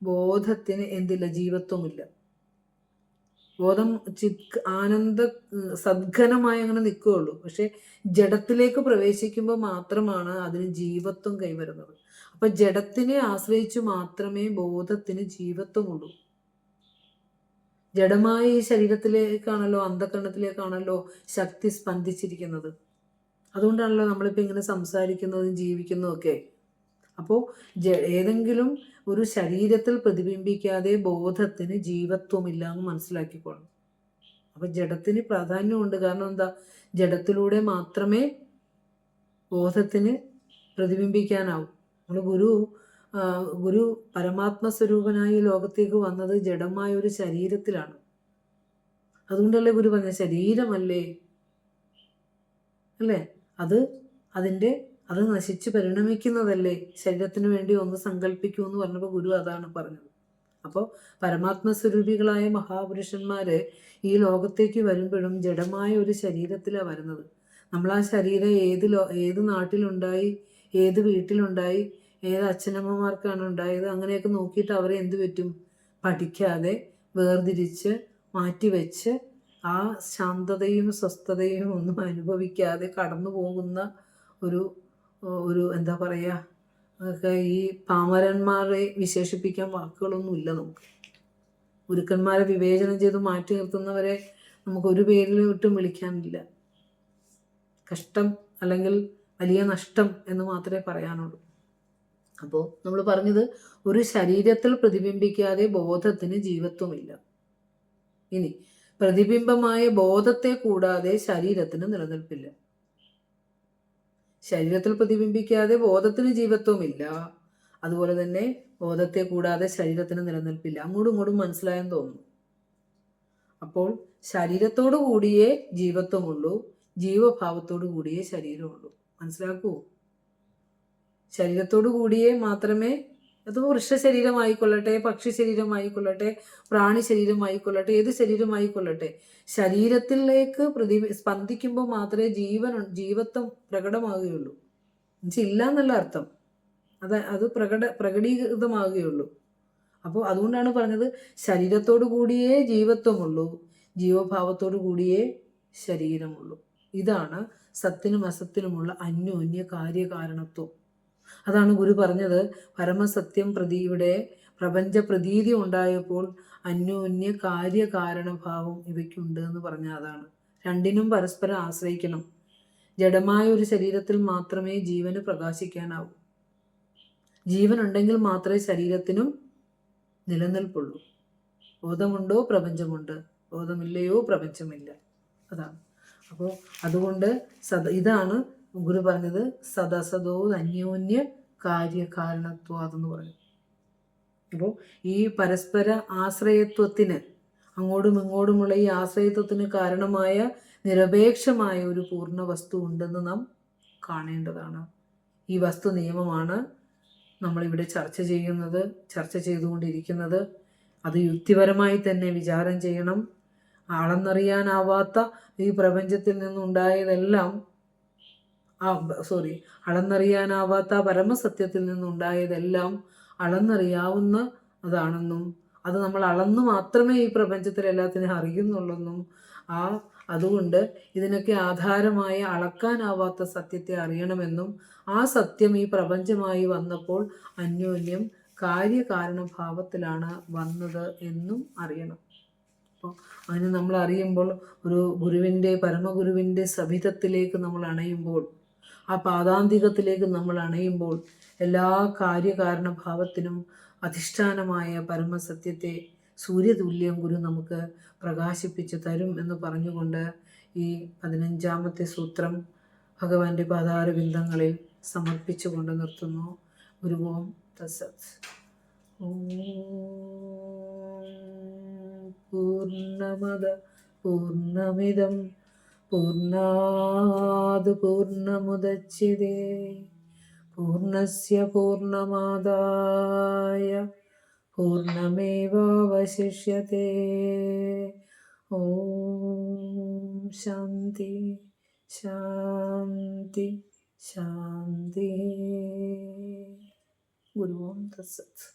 ബോധത്തിന് എന്തില്ല? ജീവത്വമില്ല. ബോധം ആനന്ദ സദ്ഘനമായി അങ്ങനെ നിൽക്കുകയുള്ളൂ. പക്ഷെ ജഡത്തിലേക്ക് പ്രവേശിക്കുമ്പോൾ മാത്രമാണ് അതിന് ജീവത്വം കൈവരുന്നത്. അപ്പൊ ജഡത്തിനെ ആശ്രയിച്ചു മാത്രമേ ബോധത്തിന് ജീവത്വമുള്ളൂ. ജഡമായ ഈ ശരീരത്തിലേക്കാണല്ലോ, അന്ധകരണത്തിലേക്കാണല്ലോ ശക്തി സ്പന്ദിച്ചിരിക്കുന്നത്. അതുകൊണ്ടാണല്ലോ നമ്മളിപ്പോൾ ഇങ്ങനെ സംസാരിക്കുന്നതും ജീവിക്കുന്നതും ഒക്കെ. അപ്പോൾ ഏതെങ്കിലും ഒരു ശരീരത്തിൽ പ്രതിബിംബിക്കാതെ ബോധത്തിന് ജീവത്വമില്ല എന്ന് മനസ്സിലാക്കിക്കോളണം. അപ്പം ജഡത്തിന് പ്രാധാന്യമുണ്ട്. കാരണം എന്താ? ജഡത്തിലൂടെ മാത്രമേ ബോധത്തിന് പ്രതിബിംബിക്കാനാവും. നമ്മൾ ഗുരു പരമാത്മസ്വരൂപനായി ലോകത്തേക്ക് വന്നത് ജഡമായ ഒരു ശരീരത്തിലാണ്. അതുകൊണ്ടല്ലേ ഗുരു പറഞ്ഞ ശരീരമല്ലേ അല്ലേ, അത് നശിച്ച് പരിണമിക്കുന്നതല്ലേ, ശരീരത്തിന് വേണ്ടി ഒന്ന് സങ്കല്പിക്കൂ എന്ന് പറഞ്ഞപ്പോൾ ഗുരു അതാണ് പറഞ്ഞത്. അപ്പോൾ പരമാത്മസ്വരൂപികളായ മഹാപുരുഷന്മാര് ഈ ലോകത്തേക്ക് വരുമ്പോഴും ജഡമായ ഒരു ശരീരത്തിലാണ് വരുന്നത്. നമ്മൾ ആ ശരീരം ഏത് നാട്ടിലുണ്ടായി, ഏത് വീട്ടിലുണ്ടായി, ഏത് അച്ഛനമ്മമാർക്കാണ് ഉണ്ടായത്, അങ്ങനെയൊക്കെ നോക്കിയിട്ട് അവരെ എന്ത് പറ്റും? പഠിക്കാതെ വേർതിരിച്ച് മാറ്റിവെച്ച് ആ ശാന്തതയും സ്വസ്ഥതയും ഒന്നും അനുഭവിക്കാതെ കടന്നു പോകുന്ന ഒരു എന്താ പറയുക, ഈ പാമരന്മാരെ വിശേഷിപ്പിക്കാൻ വാക്കുകളൊന്നുമില്ല നമുക്ക്. ഗുരുക്കന്മാരെ വിവേചനം ചെയ്ത് മാറ്റി നിർത്തുന്നവരെ നമുക്കൊരു പേരിൽ ഒട്ടും വിളിക്കാനില്ല. കഷ്ടം അല്ലെങ്കിൽ വലിയ നഷ്ടം എന്ന് മാത്രമേ പറയാനുള്ളൂ. അപ്പോൾ നമ്മൾ പറഞ്ഞത് ഒരു ശരീരത്തിൽ പ്രതിബിംബിക്കാതെ ബോധത്തിന് ജീവത്വമില്ല. ഇനി പ്രതിബിംബമായ ബോധത്തെ കൂടാതെ ശരീരത്തിന് നിലനിൽപ്പില്ല. ശരീരത്തിൽ പ്രതിബിംബിക്കാതെ ബോധത്തിന് ജീവത്വമില്ല. അതുപോലെ തന്നെ ബോധത്തെ കൂടാതെ ശരീരത്തിന് നിലനിൽപ്പില്ല. അങ്ങോട്ടും ഇങ്ങോട്ടും മനസ്സിലായെന്ന് തോന്നുന്നു. അപ്പോൾ ശരീരത്തോടു കൂടിയേ ജീവത്വമുള്ളൂ, ജീവഭാവത്തോടു കൂടിയേ ശരീരമുള്ളൂ. മനസ്സിലാക്കൂ? ശരീരത്തോടു കൂടിയേ മാത്രമേ, അത് വൃക്ഷ ശരീരമായിക്കൊള്ളട്ടെ, പക്ഷി ശരീരമായിക്കൊള്ളട്ടെ, പ്രാണി ശരീരമായിക്കൊള്ളട്ടെ, ഏത് ശരീരമായിക്കൊള്ളട്ടെ, ശരീരത്തിലേക്ക് സ്പന്ദിക്കുമ്പോൾ മാത്രമേ ജീവത്വം പ്രകടമാകുകയുള്ളൂ. ഇല്ല എന്നല്ല അർത്ഥം, അത് പ്രകടീകൃതമാകുകയുള്ളൂ. അപ്പോൾ അതുകൊണ്ടാണ് പറഞ്ഞത് ശരീരത്തോടു കൂടിയേ ജീവത്വമുള്ളൂ, ജീവഭാവത്തോടു കൂടിയേ ശരീരമുള്ളൂ. ഇതാണ് സത്തിനും അസത്തിനുമുള്ള അന്യോന്യ കാര്യകാരണത്വം. അതാണ് ഗുരു പറഞ്ഞത് പരമസത്യം ഇവിടെ പ്രപഞ്ച പ്രതീതി ഉണ്ടായപ്പോൾ അന്യോന്യ കാര്യകാരണഭാവം ഇവയ്ക്കുണ്ട് എന്ന് പറഞ്ഞ അതാണ്. രണ്ടിനും പരസ്പരം ആശ്രയിക്കണം. ജഡമായ ഒരു ശരീരത്തിൽ മാത്രമേ ജീവന് പ്രകാശിക്കാനാവൂ. ജീവനുണ്ടെങ്കിൽ മാത്രമേ ശരീരത്തിനും നിലനിൽപ്പുള്ളൂ. ബോധമുണ്ടോ പ്രപഞ്ചമുണ്ട്, ബോധമില്ലയോ പ്രപഞ്ചമില്ല. അതാണ്. അപ്പോൾ അതുകൊണ്ട് ഇതാണ് ഗുരു പറഞ്ഞത് സദസദോ അന്യോന്യ കാര്യകാരണത്വാതെന്ന് പറഞ്ഞു. അപ്പോൾ ഈ പരസ്പര ആശ്രയത്വത്തിന്, അങ്ങോട്ടും ഇങ്ങോട്ടുമുള്ള ഈ ആശ്രയത്വത്തിന് കാരണമായ നിരപേക്ഷമായ ഒരു പൂർണ്ണ വസ്തു ഉണ്ടെന്ന് നാം കാണേണ്ടതാണ്. ഈ വസ്തു നിയമമാണ് നമ്മളിവിടെ ചർച്ച ചെയ്തുകൊണ്ടിരിക്കുന്നത്. അത് യുക്തിപരമായി തന്നെ വിചാരം ചെയ്യണം. അളന്നറിയാനാവാത്ത ഈ പ്രപഞ്ചത്തിൽ നിന്നുണ്ടായതെല്ലാം അളന്നറിയാനാവാത്ത പരമസത്യത്തിൽ നിന്നുണ്ടായതെല്ലാം അളന്നറിയാവുന്ന അതാണെന്നും അത് നമ്മൾ അളന്നു മാത്രമേ ഈ പ്രപഞ്ചത്തിൽ എല്ലാത്തിനും അറിയുന്നുള്ളെന്നും അതുകൊണ്ട് ഇതിനൊക്കെ ആധാരമായ അളക്കാനാവാത്ത സത്യത്തെ അറിയണമെന്നും ആ സത്യം ഈ പ്രപഞ്ചമായി വന്നപ്പോൾ അന്യോന്യം കാര്യകാരണഭാവത്തിലാണ് വന്നത് എന്നും അറിയണം. അപ്പോൾ അതിന് നമ്മൾ അറിയുമ്പോൾ ഒരു പരമഗുരുവിൻ്റെ സവിധത്തിലേക്ക് നമ്മൾ അണയുമ്പോൾ, ആ പാദാന്തികത്തിലേക്ക് നമ്മൾ അണയുമ്പോൾ എല്ലാ കാര്യകാരണഭാവത്തിനും അധിഷ്ഠാനമായ പരമസത്യത്തെ സൂര്യതുല്യം ഗുരു നമുക്ക് പ്രകാശിപ്പിച്ചു തരും എന്ന് പറഞ്ഞുകൊണ്ട് ഈ 15ാമത്തെ സൂത്രം ഭഗവാന്റെ പാതാരബിന്ദങ്ങളിൽ സമർപ്പിച്ചുകൊണ്ട് നിർത്തുന്നു. ഗുരുവോം തത്സത്. പൂർണ്ണമദ പൂർണ്ണമിദം പൂർണ്ണാത് പൂർണ്ണമുദച്യതേ പൂർണ്ണസ്യ പൂർണ്ണമാദായ പൂർണ്ണമേവാവശിഷ്യതേ. ഓം ശാന്തി ശാന്തി ശാന്തി. ഗുരു ഓം തത്സത്.